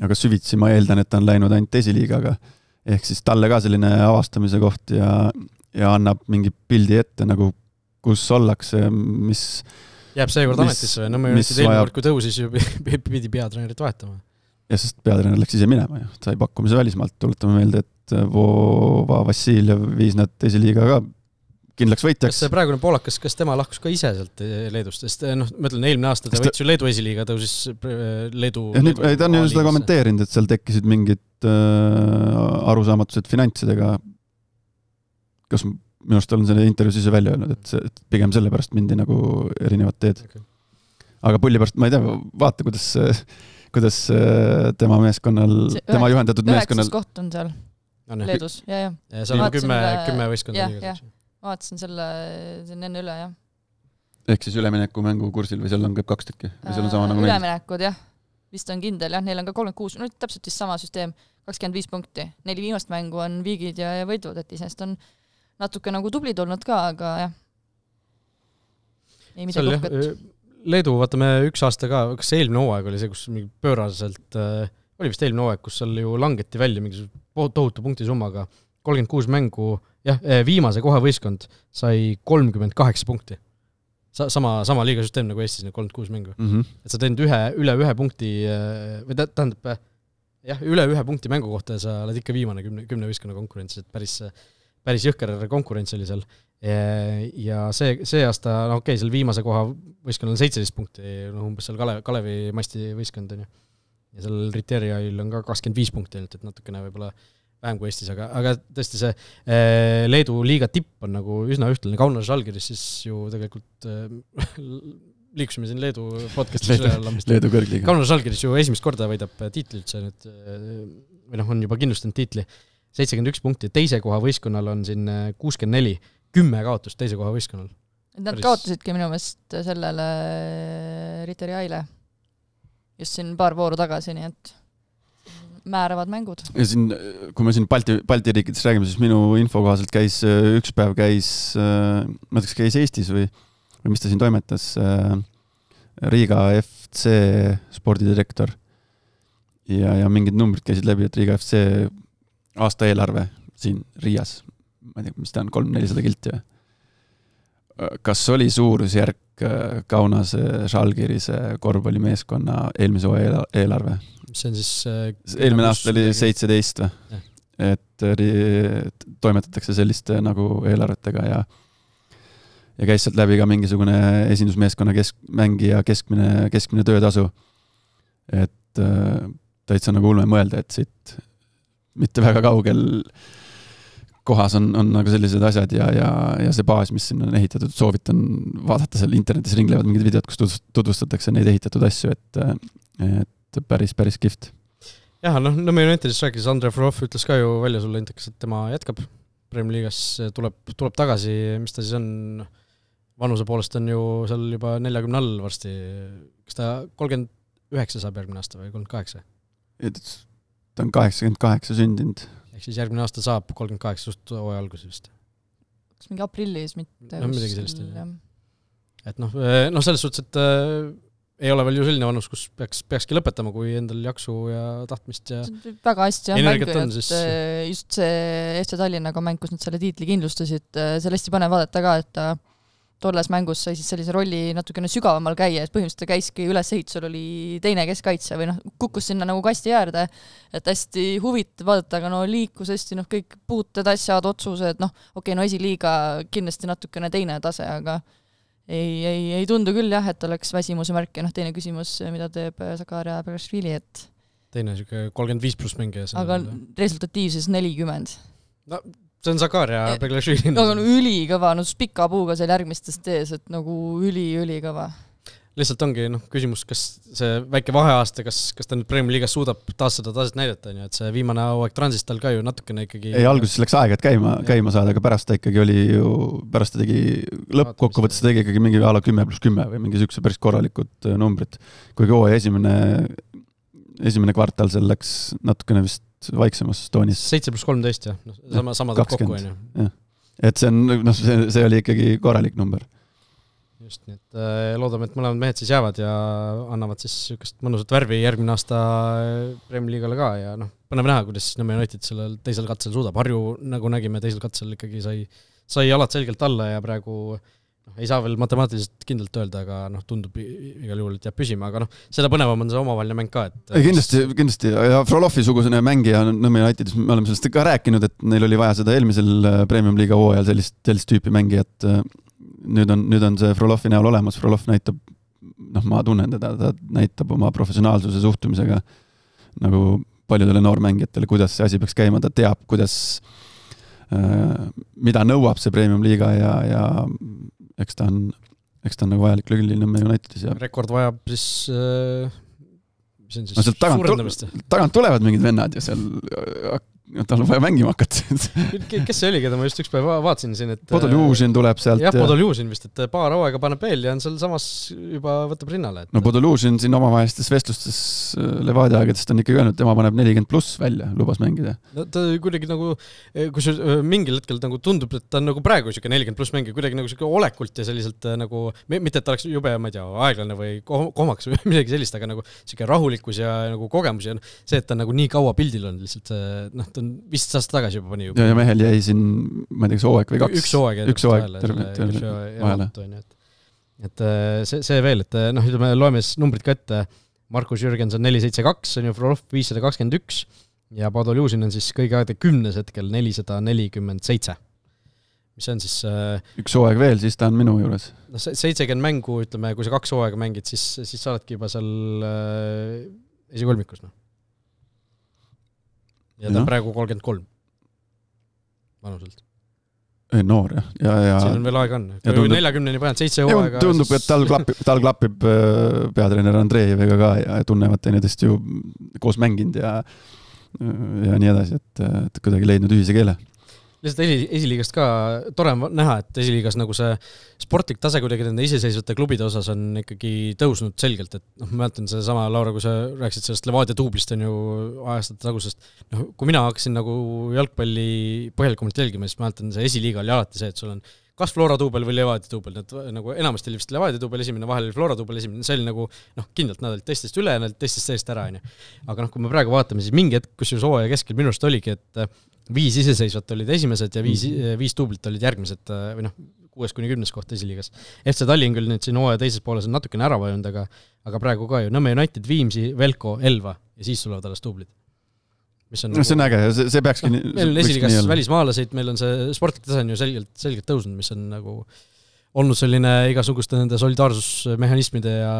aga süvitsi ma eeldan, et ta on läinud ainult esiliigaga. Ehk siis talle ka selline avastamise koht ja annab mingi pildi ette, nagu kus ollakse, jääb seekord ametisse või? Nõmme United eelmine kord, kui tõusis ju pidi peatreenerit vahetama. Ja sest peatreener läks ise minema ja sai pakkumise välismaalt. Tuletame meelde, et Vova Vassiljev viis nad teise liiga ka kindlaks võitjaks. Kas see praegune poolakas, kas tema lahkus ka ise sealt Leedust? Sest noh, ma ütlen, eelmine aasta ta võitis ju Leedu esiliiga, tõusis Leedu... Ta on ju seda kommenteerinud, et seal tekkisid mingid arusaamatused finantsidega. Kas minu arust olen selle intervjuus ise välja öelnud, et pigem selle pärast mindi nagu erinevad teed. Okay. Aga pulli pärast, ma ei tea, vaata, kuidas tema meeskonnal, tema juhendatud meeskonnal... 9. koht on seal Leedus, ja. Ja seal on 10 võistkonda. Vaatasin selle enne üle, jah. Ehk siis ülemineku mängu kursil või seal on käib 2 tükki? Või seal on sama nagu meil? Üleminekud, jah. Vist on kindel, jah. Neil on ka 36, no täpselt vist sama süsteem, 25 punkti. 4 viimast mängu on viigid ja võidud, et isest on natuke nagu tublid olnud ka, aga jah. Ei midagi uhket. Leedu, vaatame 1 aasta ka, kas eelmine hooaeg oli see, kus mingi pööraselt, oli vist eelmine hooaeg, kus seal ju langeti välja mingi tohutu punktisummaga, 36 mängu, jah, viimase kohe võistkond sai 38 punkti. Sama liigasüsteem nagu Eestis, 36 mängu. Et sa teinud üle 1 punkti, või tähendab, jah, üle 1 punkti mängu kohta ja sa oled ikka viimane 10 võistkonna konkurentsis, et päris jõhker konkurents oli seal. Ja see aasta, no okei, seal viimase koha võistkonnal on 17 punkti, umbes seal Kalevi Masti võistkond on ju. Ja seal Riteriail on ka 25 punkti, et natukene võib-olla vähem kui Eestis, aga tõesti see Leedu liiga tipp on nagu üsna ühtlane. Kaunas Žalgiris siis ju tegelikult liikusime siin Leedu podcastis Leedu kõrgliga. Kaunas Žalgiris ju esimest korda võidab tiitli üldse nüüd, või noh, on juba kindlustanud tiitli 71 punkti, teise koha võistkonnal on siin 64, 10 kaotust teise koha võistkonnal. Nad kaotasidki minu meelest sellele Riteriaile just siin paar vooru tagasi, nii et määravad mängud. Ja siin, kui me siin Balti riikides räägime, siis minu info kohaselt käis üks päev ma teaks, käis Eestis või mis ta siin toimetas, Riga FC spordidirektor ja mingid numbrid käisid läbi, et Riga FC aasta eelarve siin Riias, ma ei tea, mis ta on, 300-400 kilti või? Kas oli suurusjärk Kaunas Žalgirise korvpallimeeskonna eelmise eelarve? See on siis... eelmine aasta oli 17 või? Et toimetatakse selliste nagu eelarvetega ja käis sealt läbi ka mingisugune esindusmeeskonna mängija keskmine töötasu. Et täitsa nagu ulme mõelda, et siit mitte väga kaugel kohas on nagu sellised asjad ja see baas, mis sinna on ehitatud, soovitan vaadata seal internetis ringlevad mingid videod, kus tutvustatakse neid ehitatud asju, et päris kihvt. Jah, noh, Nõmme Unitedis rääkis, Andrei Frov ütles ka ju välja sulle intakas, et tema jätkab Premier Liigas, tuleb tagasi, mis ta siis on, vanuse poolest on ju seal juba 40 all varsti, kas ta 39 saab järgmine aasta või 38? Ta on 88 sündinud. Ehk siis järgmine aasta saab 38 just hooaja alguses vist. Kas mingi aprillis mitte? No midagi sellist. Et noh, selles suhtes, et ei ole veel ju selline vanus, kus peakski lõpetama, kui endal jaksu ja tahtmist ja väga hästi on mängu, et just see FC Tallinnaga mäng, kus nad selle tiitli kindlustasid, seal hästi pane vaadata ka, et tolles mängus sai siis sellise rolli natukene sügavamal käia, et põhimõtteliselt käiski ülesehitusel oli teine keskkaitse või kukkus sinna nagu kasti äärde, et hästi huvitav vaadata, aga liikus hästi kõik puuted, asjad, otsused, okei, esiliiga kindlasti natukene teine tase, aga ei tundu küll jah, et oleks väsimuse märk ja teine küsimus, mida teeb Zakaria Begašvili, et teine 35+ mängija. Aga resultatiivses 40. No see on Zakaria Begašvili. Aga ülikõva, pika puuga seal järgmistest ees, et nagu ülikõva. Lihtsalt ongi küsimus, kas see väike vaheaasta, kas ta nüüd Premier Liigas suudab taas seda taset näidata, et see viimane hooaeg transist tal ka ju natukene ikkagi... Ei, alguses läks aega, et käima saada, aga pärast ta ikkagi oli ju, pärast ta tegi lõppkokkuvõttes tegi ikkagi mingi ala 10+10 või mingi sükse päris korralikud numbrid. Kuigi hooaja esimene kvartal seal läks natukene vist vaiksemas toonis. 7+13, jah. Sama tuleb kokku, on ju. Et see oli ikkagi korralik number. Just, nii et loodame, et mõlemad mehed siis jäävad ja annavad siis sükest mõnusat värvi järgmine aasta Premier Liigale ka ja põnev näha, kuidas siis Nõmme United sellel teisel katsel suudab. Harju, nagu nägime, teisel katsel ikkagi sai alad selgelt alla ja praegu ei saa veel matemaatiliselt kindlalt öelda, aga tundub igal juhul, et jääb püsima, aga selle põnevam on see omavaheline mäng ka, et kindlasti ja Frolovi-sugusene mängija Nõmme Unitedis, me oleme sellest ka rääkinud, et neil oli vaja seda eelmisel Premium Liiga hooajal sellist tüüpi mängijat. Nüüd on see Frolovi näol olemas, Frolov näitab, ma tunnen teda, ta näitab oma professionaalsuse suhtumisega nagu paljudele noormängijatele, kuidas see asi peaks käima, ta teab, mida nõuab see Premium Liiga ja eks ta on nagu vajalik lüli Nõmme Unitedis. Rekord vajab siis, mis on siis suurendamist? Tagant tulevad mingid vennad ja seal tal on vaja mängima hakata. Kes see oli, keda ma just üks päev vaatasin siin, et Podoljužin tuleb sealt. Jah, Podoljužin vist, et paar hooaega paneb veel ja on seal samas juba võtab rinnale. No Podoljužin siin omavahelistes vestlustes Levadia aegadest on ikkagi öelnud, tema paneb 40+ välja, lubas mängida. No ta kuidagi nagu, kus mingil hetkel nagu tundub, et ta on nagu praegu siuke 40+ mängija, kuidagi nagu siuke olekult ja selliselt nagu, mitte et ta oleks jube, ma ei tea, aeglane või kohmaks või midagi sellist, aga nagu siuke rahulikkus ja nagu kogemus ja see, et ta nagu nii kaua pildil on lihtsalt ta on 15 aastat tagasi juba pani ja mehel jäi siin, ma ei tea, kas hooaeg või 2. Üks hooaeg vahele. Et see veel, et ütleme, loeme numbrid ka ette. Markus Jürgens on 472, on ju Frolov 521 ja Podoljužin on siis kõige aegade 10. hetkel 447. Mis on siis üks hooaeg veel, siis ta on minu juures. 70 mängu, ütleme, kui sa 2 hooaega mängid, siis sa oledki juba seal esikolmikus, Ja ta on praegu 33 vanuselt. Noor, jah. Siin on veel aega on. Kui 40-ni paned 7 hooaega... Tundub, et tal klapib peatreener Andreeviga ka ja tunnevad teineteist ju koos mänginud ja nii edasi, et kuidagi leidnud ühise keele. Lihtsalt esiliigast ka tore näha, et esiliigas nagu see sportlik tase kuidagi nende iseseisvate klubide osas on ikkagi tõusnud selgelt, et ma mäletan see sama, Laura, kui sa rääkisid sellest Levadia tuublist on ju ajastate tagusest, kui mina hakkasin nagu jalgpalli põhjalikumalt jälgima, siis ma mäletan see esiliiga oli alati see, et sul on kas Flora tuubel või Levadia tuubel, need nagu enamasti oli vist Levadia tuubel esimene, vahel oli Flora tuubel esimene, see oli nagu kindlalt nad olid teistest üle ja nad teistest seest ära, aga kui me praegu vaatame, siis mingi hetk, kus ju hooaja keskel minu arust oligi, et 5 iseseisvat olid esimesed ja 5 tuublit olid järgmised või 6-10 koht esiliigas. FC Tallinn küll nüüd siin hooaja teises pooles on natukene ära vajunud, aga praegu ka ju Nõmme United, Viimsi, Velko, Elva ja siis tulevad alles tuublid. See on äge, see peakski meil on esiliigas välismaalaseid, meil on see sportlik tase on ju selgelt tõusnud, mis on nagu olnud selline igasuguste nende solidaarsusmehhanismide ja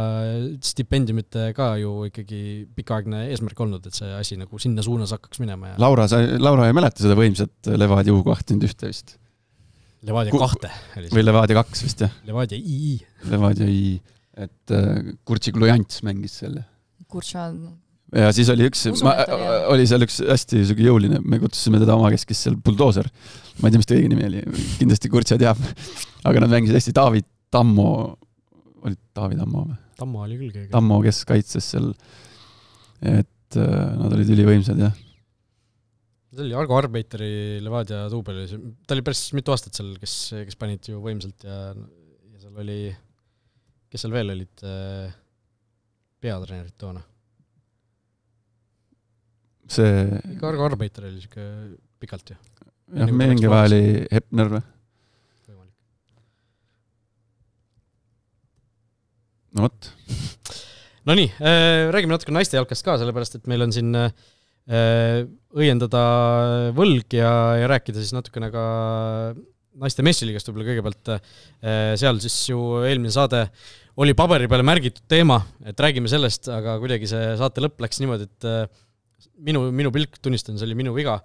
stipendiumite ka ju ikkagi pikaaegne eesmärk olnud, et see asi nagu sinna suunas hakkaks minema. Ja... Laura ei mäleta seda võimsat Levadia U21 vist? Levadia 2. Või Levadia 2 vist, jah? Levadia II. Levadia II, et Kurtsi Glujants mängis selle. Kurtsa... Ja siis oli oli seal üks hästi jõuline, me kutsusime teda oma keskis seal Bulldozer. Ma ei tea, mis ta õige nimi oli, kindlasti Kurtsa teab. Aga nad mängisid hästi David Tammo, oli David Tammo või? Tammo oli küll keegi. Tammo, kes kaitses seal, et nad olid ülivõimsad, jah. See oli Argo Arbeiteri Levadia tuubel, ta oli päris mitu aastat seal, kes panid ju võimsalt ja seal oli, kes seal veel olid peatreenerid toona? Ikka Argo Arbeiter oli siuke pikalt ju. Jah, mingi vahe oli Hepner või? Võimalik. No võt. No nii, räägime natuke naiste jalkast ka, sellepärast, et meil on siin õiendada võlg ja rääkida siis natukene ka naiste messiliigast võib-olla kõigepealt. Seal siis ju eelmine saade oli paberi peale märgitud teema, et räägime sellest, aga kuidagi see saate lõpp läks niimoodi, et minu pilk, tunnistan, see oli minu viga,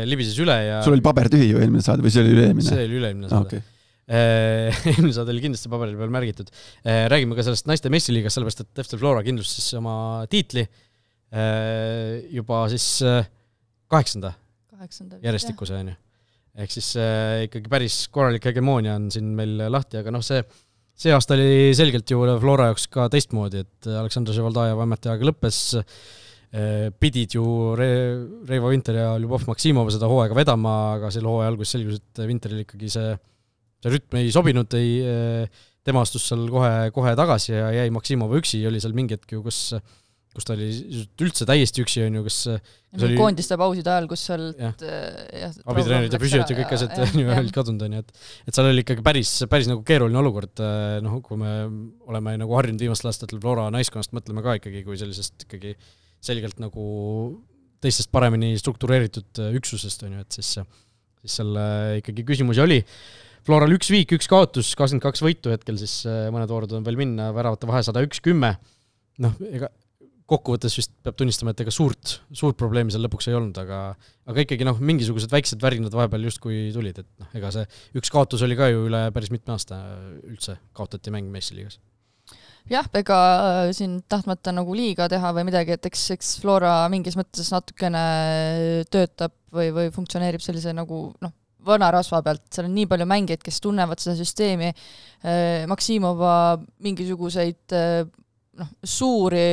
libises üle ja... Sul oli paber tühi ju eelmine saade või see oli üleemine? See oli üleemine saade. Eelmine saade oli kindlasti paberil peal märgitud. Räägime ka sellest naiste messiliigast, sellepärast, et FC Flora kindlus siis oma tiitli juba siis 8. järjestikuse on ju. Ehk siis ikkagi päris korralik hegemoonia on siin meil lahti, aga see aasta oli selgelt ju Flora jaoks ka teistmoodi, et Aleksandr Ževaldajev ametiaega lõppes, pidid ju Reivo Vinter ja Ljubov Maksimov seda hooaega vedama, aga selle hooaja algus selgus, et Vinteril ikkagi see rütm ei sobinud, tema astus seal kohe tagasi ja jäi Maksimova üksi, oli seal mingi hetk ju, kus kus ta oli üldse täiesti üksi, on ju, kas oli koondiste pauside ajal, kus seal abitreenerid ja füsiod ja kõik asjad olid kadunud, on ju, et seal oli ikkagi päris nagu keeruline olukord, noh, kui me oleme nagu harjunud viimastel aastatel Flora naiskonnast, mõtleme ka ikkagi kui sellisest ikkagi selgelt nagu teistest paremini struktureeritud üksusest, on ju, et siis seal ikkagi küsimusi oli. Floral 1 viik, 1 kaotus, 22 võitu hetkel, siis mõned voorud on veel minna, väravate vahe 101-10. Noh, ega kokkuvõttes vist peab tunnistama, et ega suurt probleemi seal lõpuks ei olnud, aga ikkagi noh, mingisugused väiksed värinad vahepeal justkui tulid, et noh, ega see 1 kaotus oli ka ju üle päris mitme aasta üldse kaotati mäng Meistriliigas. Jah, ega siin tahtmata nagu liiga teha või midagi, et eks Flora mingis mõttes natukene töötab või funktsioneerib sellise nagu noh, vana rasva pealt, seal on nii palju mängijaid, kes tunnevad seda süsteemi, Maksimova mingisuguseid suuri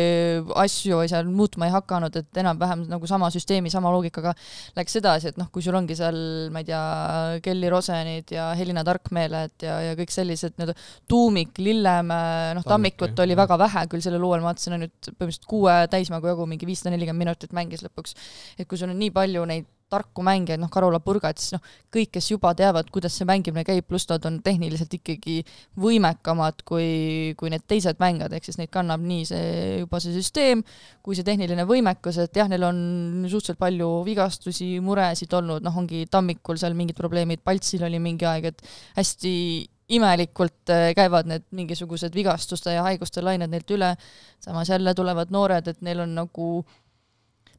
asju seal muutma ei hakanud, et enam-vähem nagu sama süsteemi, sama loogikaga läks edasi, et noh, kui sul ongi seal, ma ei tea, Kelly Rosenid ja Helina Tarkmeeled ja kõik sellised tuumik, Lillemäe, Tammikut oli väga vähe, küll selle luuel ma vaatasin, nüüd põhimõtteliselt 6 täismängu jagu mingi 540 minutit mängis lõpuks, et kui sul on nii palju neid tarku mängijaid, Karola Purgat, siis kõik, kes juba teavad, kuidas see mängimine käib, pluss nad on tehniliselt ikkagi võimekamad kui need teised mängijad, ehk siis neid kannab nii juba see süsteem, kui see tehniline võimekus, et jah, neil on suhteliselt palju vigastusi, muresid olnud, ongi Tammikul seal mingid probleemid, Paltsil oli mingi aeg, et hästi imelikult käivad need mingisugused vigastuste ja haiguste lained neilt üle, samas jälle tulevad noored, et neil on nagu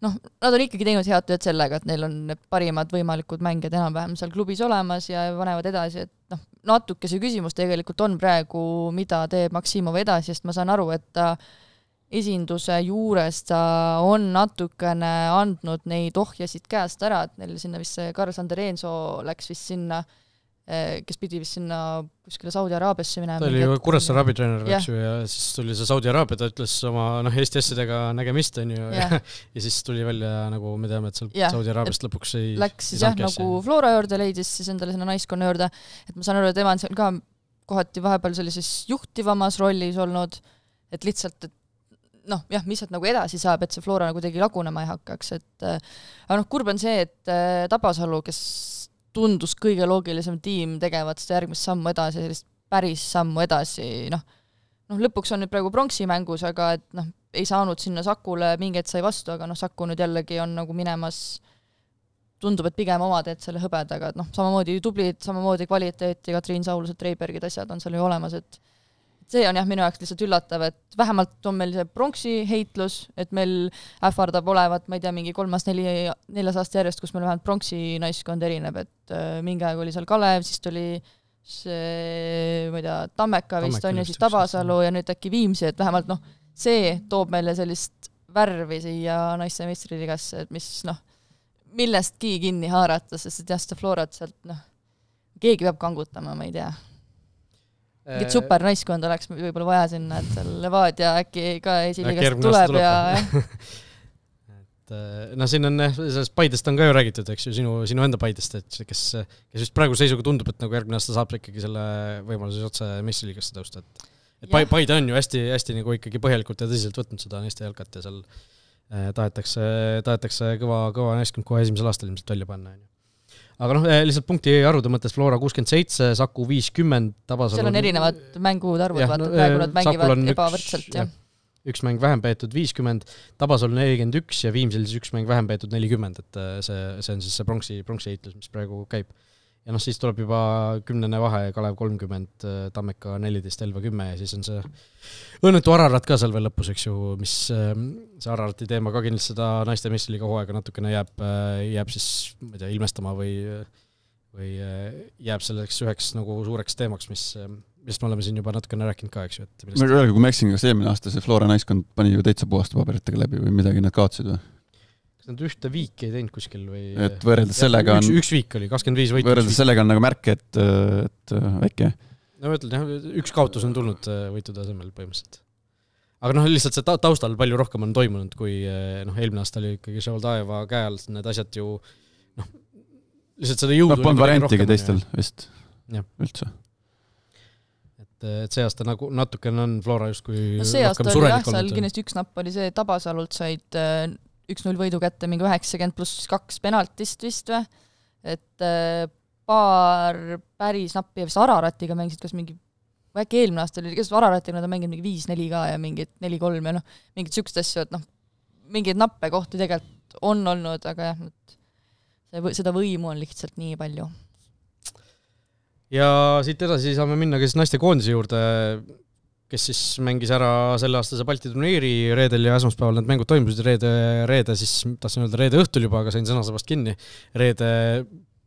nad on ikkagi teinud head tööd sellega, et neil on parimad võimalikud mängijad enam-vähem seal klubis olemas ja panevad edasi, et natuke see küsimus tegelikult on praegu, mida teeb Maksimov edasi, sest ma saan aru, et ta esinduse juures ta on natukene andnud neid ohjasid käest ära, et neil sinna vist see Carl-Sander Eenso läks vist sinna, kes pidi vist sinna kuskile Saudi Araabiasse minema. Ta oli ju Kuressaare abitreener, eks ju, ja siis tuli see Saudi Araabia, ta ütles oma Eesti asjadega nägemist, on ju, ja siis tuli välja, nagu me teame, et seal Saudi Araabiast lõpuks ei läks siis nagu Flora juurde, leidis siis endale sinna naiskonna juurde, et ma saan aru, et tema on seal ka kohati vahepeal sellises juhtivamas rollis olnud, et lihtsalt, et mis sealt nagu edasi saab, et see Flora nagu tegi lagunema ei hakkaks, et aga kurb on see, et Tabasalu, kes tundus kõige loogilisem tiim tegevat seda järgmist sammu edasi, sellist päris sammu edasi, lõpuks on nüüd praegu pronksi mängus, aga et ei saanud sinna Sakule mingeid sai vastu, aga Saku nüüd jällegi on nagu minemas, tundub, et pigem omad, et selle hõbedaga, et samamoodi tublid, samamoodi kvaliteeti, Katriin Saulused, Treibergid, asjad on seal ju olemas, et see on minu jaoks lihtsalt üllatav, et vähemalt on meil see pronksi heitlus, et meil ähvardab olevat, ma ei tea, mingi 3-4 aasta järjest, kus meil vähemalt pronksi naiskond erineb, et mingi aeg oli seal Kalev, siis tuli see, ma ei tea, Tammeka vist on ju, siis Tabasalu ja nüüd äkki Viimsi, et vähemalt see toob meile sellist värvi siia naiste meistriliigasse, et mis millestki kinni haarata, sest et jah, seda Florat sealt keegi peab kangutama, ma ei tea. Mingit super naiskond oleks võib-olla vaja sinna, et seal Levadia äkki ka esiliigast tuleb ja siin on, sellest Paidest on ka ju räägitud, eks ju, sinu enda Paidest, et kes just praegu seisuga tundub, et nagu järgmine aasta saab ikkagi selle võimaluse otse meistriliigasse tõusta, et Paide on ju hästi nagu ikkagi põhjalikult ja tõsiselt võtnud seda naiste jalkat ja seal tahetakse kõva naiskond kohe esimesel aastal ilmselt välja panna, aga lihtsalt punkti arvude mõttes Flora 67, Saku 50, Tabasalu... Seal on erinevad mängud arvud, vaata, praegu nad mängivad ebavõrdselt. Üks mäng vähem peetud 50, Tabasalu 41 ja Viimsil siis üks mäng vähem peetud 40, et see on siis see pronksi heitlus, mis praegu käib. Ja siis tuleb juba 10. vahe, Kalev 30, Tammeka 14, Elva 10 ja siis on see õnnetu Ararat ka seal veel lõpus, eks ju, mis see Ararati teema ka kindlasti seda naiste meistriliiga hooaega natukene jääb siis, ma ei tea, ilmestama või jääb selleks üheks nagu suureks teemaks, millest me oleme siin juba natukene rääkinud ka, eks ju. Öelge, kui ma eksin, kas eelmine aasta see Flora naiskond pani ju täitsa puhaste paberitega läbi või midagi nad kaotsid või? Kas nad ühte viiki ei teinud kuskil või... Et võrreldes sellega on... Üks viik oli, 25 võitu. Võrreldes sellega on nagu märk, et väike. No ma ütlen, üks kaotus on tulnud võitude asemel põhimõtteliselt. Aga lihtsalt see taustal palju rohkem on toimunud, kui eelmine aasta oli ikkagi Šavoldaeva käe all, need asjad ju lihtsalt seda jõudu... polnud variantigi teistel vist üldse. et see aasta nagu natukene on Flora justkui no see aasta oli jah, seal kindlasti üks napp oli see, Tabasalult said 1-0 võidu kätte mingi 90+2 penaltist vist või, et paar päris nappi ja vist Araratiga mängisid, kas mingi, äkki eelmine aasta oli, kes Araratiga nad on mänginud mingi 5-4 ka ja mingid 4-3 ja noh, mingid sükst asju, et noh, mingeid nappe kohti tegelikult on olnud, aga jah, seda võimu on lihtsalt nii palju. Ja siit edasi saame minna ka siis naiste koondise juurde, kes siis mängis ära selle aastase Balti turniiri reedel ja esmaspäeval need mängud toimusid reede siis, tahtsin öelda reede õhtul juba, aga sain sõnasabast kinni. Reede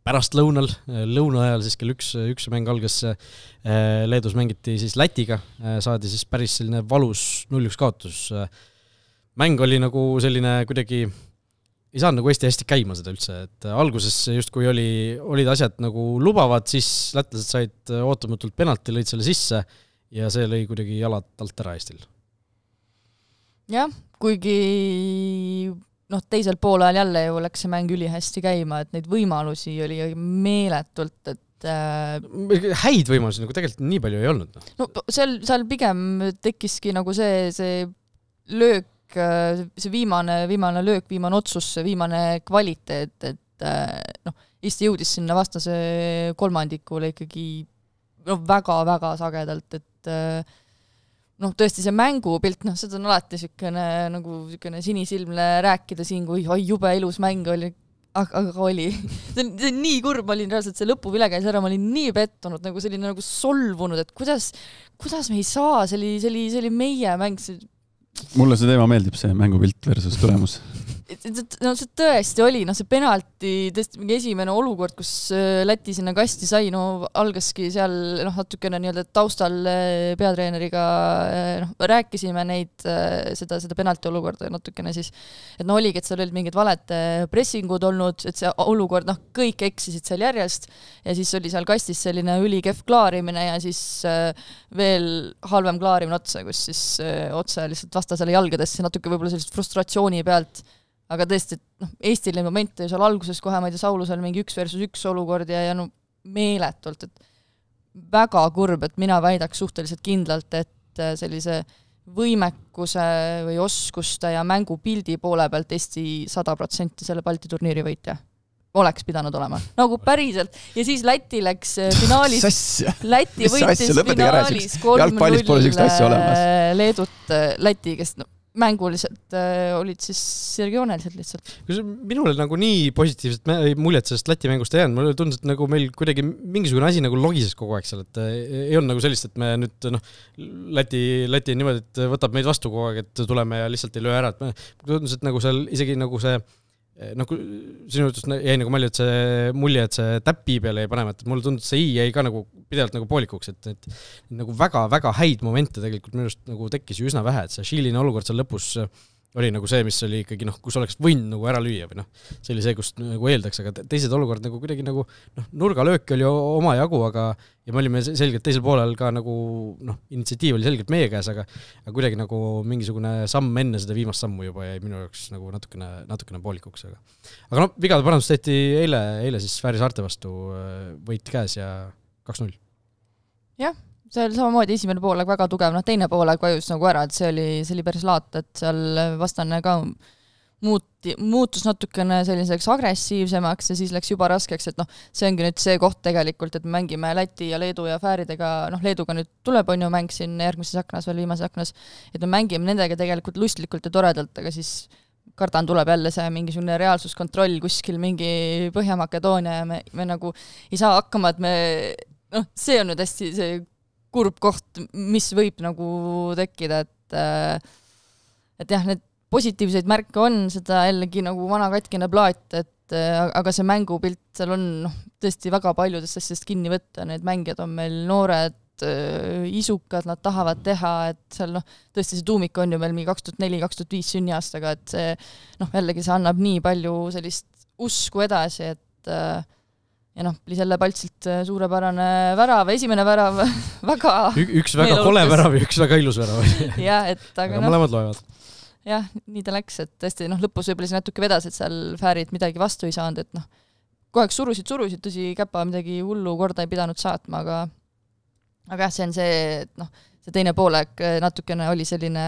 pärast lõuna ajal siis kell üks mäng algas, Leedus mängiti siis Lätiga, saadi siis päris selline valus 0-1 kaotus. Mäng oli nagu selline kuidagi ei saanud nagu hästi käima seda üldse, et alguses justkui olid asjad nagu lubavad, siis lätlased said ootamatult penalti, lõid selle sisse ja see lõi kuidagi jalad alt ära Eestil. Jah, kuigi teisel poolajal jälle ju läks see mäng ülihästi käima, et neid võimalusi oli meeletult, et häid võimalusi nagu tegelikult nii palju ei olnud. No seal pigem tekkiski nagu see löök, see viimane löök, viimane otsus, see viimane kvaliteet, et Eesti jõudis sinna vastase kolmandikule ikkagi väga-väga sagedalt, et tõesti see mängupilt, seda on alati sükene sinisilmne rääkida siin, kui jube ilus mäng oli, aga oli. See on nii kurb, ma olin reaalselt see lõpuvile käis ära, ma olin nii pettunud, nagu selline nagu solvunud, et kuidas me ei saa, see oli meie mäng, mulle see teema meeldib, see mängupilt versus tulemus. No see tõesti oli, see penalti, tõesti mingi esimene olukord, kus Läti sinna kasti sai, algaski seal natukene nii-öelda taustal peatreeneriga rääkisime neid, seda penalti olukorda natukene siis, et oligi, et seal olid mingid valed pressingud olnud, et see olukord, kõik eksisid seal järjest ja siis oli seal kastis selline ülikehv klaarimine ja siis veel halvem klaarimine otsa, kus siis otse lihtsalt vastasele jalgadesse natuke võib-olla sellist frustratsiooni pealt. Aga tõesti, Eestil neid momente seal alguses kohe, ma ei tea, Saulusel mingi 1 versus 1 olukord ja meeletult, et väga kurb, et mina väidaks suhteliselt kindlalt, et sellise võimekuse või oskuste ja mängupildi poole pealt Eesti 100% selle Balti turniiri võitja oleks pidanud olema. Nagu päriselt. Ja siis Läti läks finaalis. Läti võitis finaalis 3-0 Leedut Läti, kes mänguliselt olid siis regionaalselt lihtsalt. Minule nagu nii positiivselt muljet sellest Läti mängust ei jäänud, mulle tundus, et nagu meil kuidagi mingisugune asi nagu logises kogu aeg seal, et ei olnud nagu sellist, et me nüüd Läti niimoodi, et võtab meid vastu kogu aeg, et tuleme ja lihtsalt ei löö ära, et tundus, et nagu seal isegi nagu see sinu jutust jäi nagu palju, et see mulje, et see täppi peale ei panema, et mulle tundus, et see jäi ka nagu pidevalt nagu poolikuks, et nagu väga-väga häid momente tegelikult minust nagu tekkis ju üsna vähe, et see Šiiline olukord seal lõpus oli nagu see, mis oli ikkagi kus oleks võinud nagu ära lüüa või see oli see, kust nagu eeldaks, aga teised olukord nagu kuidagi nagu nurgalöök oli oma jagu, aga ja me olime selgelt teisel poolel ka nagu initsiatiiv oli selgelt meie käes, aga kuidagi nagu mingisugune samm enne seda viimast sammu juba jäi minu jaoks nagu natukene poolikuks, aga vigade parandus tehti eile siis Fääri saarte vastu võit käes ja 2-0. Jah, seal samamoodi esimene poolega väga tugev, teine poolega vajus nagu ära, et see oli päris laat, et seal vastane ka muutus natukene selliseks agressiivsemaks ja siis läks juba raskeks, et see ongi nüüd see koht tegelikult, et me mängime Läti ja Leedu ja Fääridega, Leeduga nüüd tuleb on ju mäng siin järgmises aknas veel viimases aknas, et me mängime nendega tegelikult lustlikult ja toredalt, aga siis kardan tuleb jälle see mingisugune reaalsuskontroll kuskil mingi Põhja-Makedoonia ja me nagu ei saa hakkama, et me see on nüüd hästi see kurb koht, mis võib nagu tekkida, et jah, need positiivseid märke on, seda jällegi nagu vana katkine plaat, aga see mängupilt seal on tõesti väga paljudest asjadest kinni võtta, need mängijad on meil noored, isukad, nad tahavad teha, et seal tõesti see tuumik on ju meil 2004-2005 sünniaastaga, et see jällegi see annab nii palju sellist usku edasi, et ja Liselle Paltsilt suurepärane värav, esimene värav väga üks väga kole värav ja üks väga ilus värav. Ja, aga mõlemad loevad. Jah, nii ta läks, et tõesti lõpus võib-olla see natuke vedas, et seal Fäärid midagi vastu ei saanud, et koheks surusid, tõsi käpa midagi hullu korda ei pidanud saatma, aga jah, see on see, et noh, see teine poolek natukene oli selline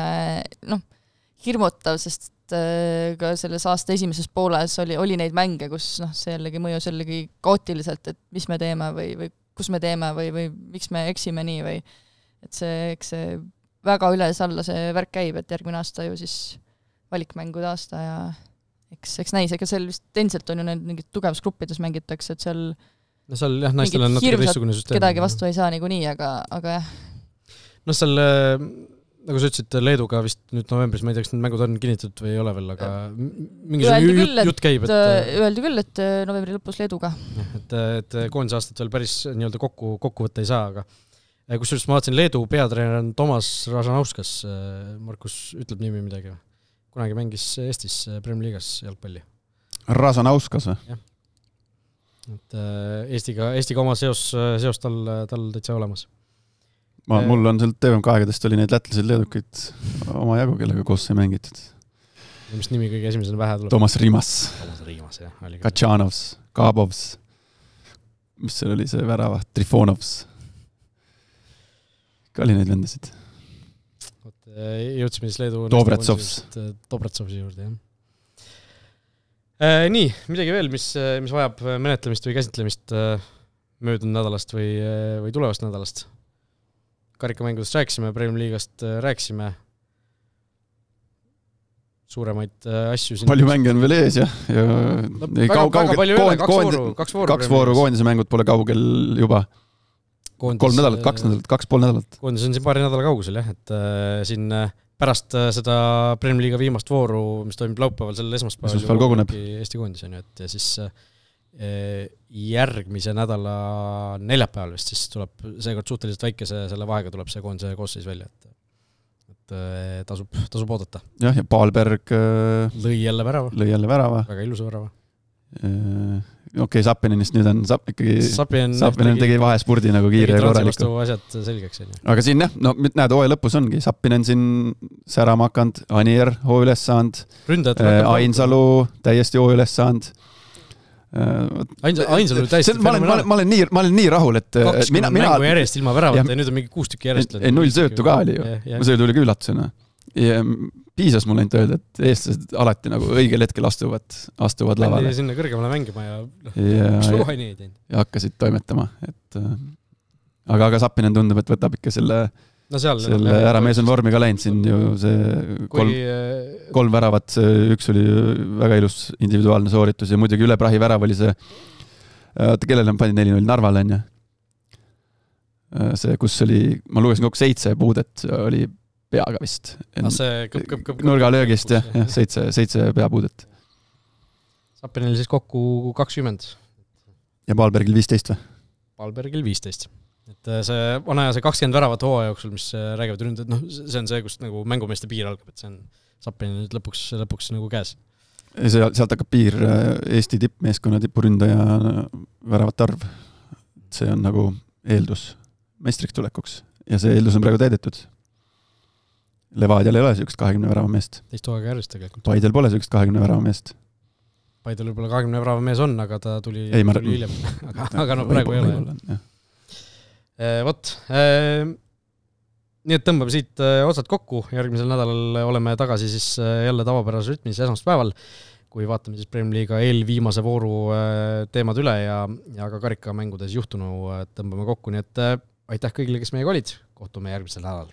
hirmutav, sest ka selles aasta esimeses pooles oli neid mänge, kus see jällegi mõjus jällegi kaootiliselt, et mis me teeme või kus me teeme või miks me eksime nii või et eks see väga üles-alla see värk käib, et järgmine aasta ju siis valikmängude aasta ja eks näis, ega seal vist endiselt on ju need mingid tugevusgruppides mängitakse, et seal seal jah, naistel on natuke teistsugune süsteem. Kedagi vastu ei saa niikuinii, aga jah. Seal nagu sa ütlesid, Leeduga vist nüüd novembris, ma ei tea, kas need mängud on kinnitatud või ei ole veel, aga mingisugune jutt käib, öeldi küll, et novembri lõpus Leeduga. Et koondise aastat veel päris nii-öelda kokku võtta ei saa, aga kusjuures ma vaatasin, Leedu peatreener on Tomas Ražanauskas, Markus ütleb nimi midagi või? Kunagi mängis Eestis Premier Liigas jalgpalli. Ražanauskas või? Jah. Et Eestiga oma seos tal täitsa olemas. Mul on sealt TVMK aegadest oli neid lätlased leedukaid oma jagu, kellega koos sai mängitud. Ja mis nimi kõige esimesena pähe tuleb? Tomas Rimas, jah. Katšanovs, Kabovs, mis seal oli see värava, Trifonovs. Ka oli neid vendasid. Jõudsime siis Leedu Dobretsovs juurde, jah. Nii, midagi veel, mis vajab menetlemist või käsitlemist möödunud nädalast või tulevast nädalast? Karikamängudest rääksime, Premier Liigast rääksime, suuremaid asju siin. Palju mänge on veel ees, jah. Väga palju üle, kaks vooru koondise mängud pole kaugel juba. 3 nädalat, 2,5 nädalat. Koondis on siin paari nädala kaugusel, jah, et siin pärast seda Premier Liiga viimast vooru, mis toimub laupäeval, selle esmaspäeval koguneb Eesti koondis on ju, et ja siis järgmise nädala neljapäeval vist siis tuleb seekord suhteliselt väikese selle vahega tuleb see koondise koosseis välja, et tasub oodata. Jah, ja Paalberg lõi jälle värava. Väga ilusa värava. Okei, Sapinenist nüüd on ikkagi Sapinen tegi vahespurdi nagu kiire ja korraliku. Asjad selgeks. Aga siin jah, näed, hooaja lõpus ongi Sapinen siin särama hakanud, Anier hoo üles saanud, Ainsalu täiesti hoo üles saanud. Ainsalu oli täiesti fenomenaalne. Ma olen nii rahul, et 20 mängu järjest ilma väravata ja nüüd on mingi 6 tükki järjest. 0 söötu ka oli ju. See tuli ka üllatusena. Piisas mulle ainult öelda, et eestlased alati nagu õigel hetkel astuvad lavale. Sinna kõrgemale mängima ja hakkasid toimetama. Aga Sapinen tundub, et võtab ikka selle ära mees on vormi ka läinud siin ju see 3 väravat, üks oli väga ilus individuaalne sooritus ja muidugi üle prahi värav oli see, kellele on pannud 4-0 Narvale on ju. See, kus oli, ma lugesin kokku 7 puudet, oli peaga vist. Nurga löögist, jah, 7 peapuudet. Sapinil siis kokku 20. Ja Paalbergil 15 või? Paalbergil 15. Et see vana ja see 20 väravat hooaja jooksul, mis räägivad ründad, see on see, kus nagu mängumeeste piir algab, et see on Sapinil nüüd lõpuks nagu käes. Sealt hakkab piir Eesti tippmeeskonna tipuründaja väravate arv. See on nagu eeldus meistriks tulekuks ja see eeldus on praegu täidetud. Levadial ei ole sellist 20 värava meest. Teist hooaega järjest tegelikult. Paidel pole sellist 20 värava meest. Paidel võib-olla 20 värava mees on, aga ta tuli hiljem. aga praegu ei ole. Vot. Nii et tõmbame siit otsad kokku. Järgmisel nädalal oleme tagasi siis jälle tavapärase rütmis esmaspäeval, kui vaatame siis Premier Liiga eelviimase vooru teemad üle ja ka karikamängudes juhtunu tõmbame kokku. Nii et aitäh kõigile, kes meiega olid. Kohtume järgmisel nädalal.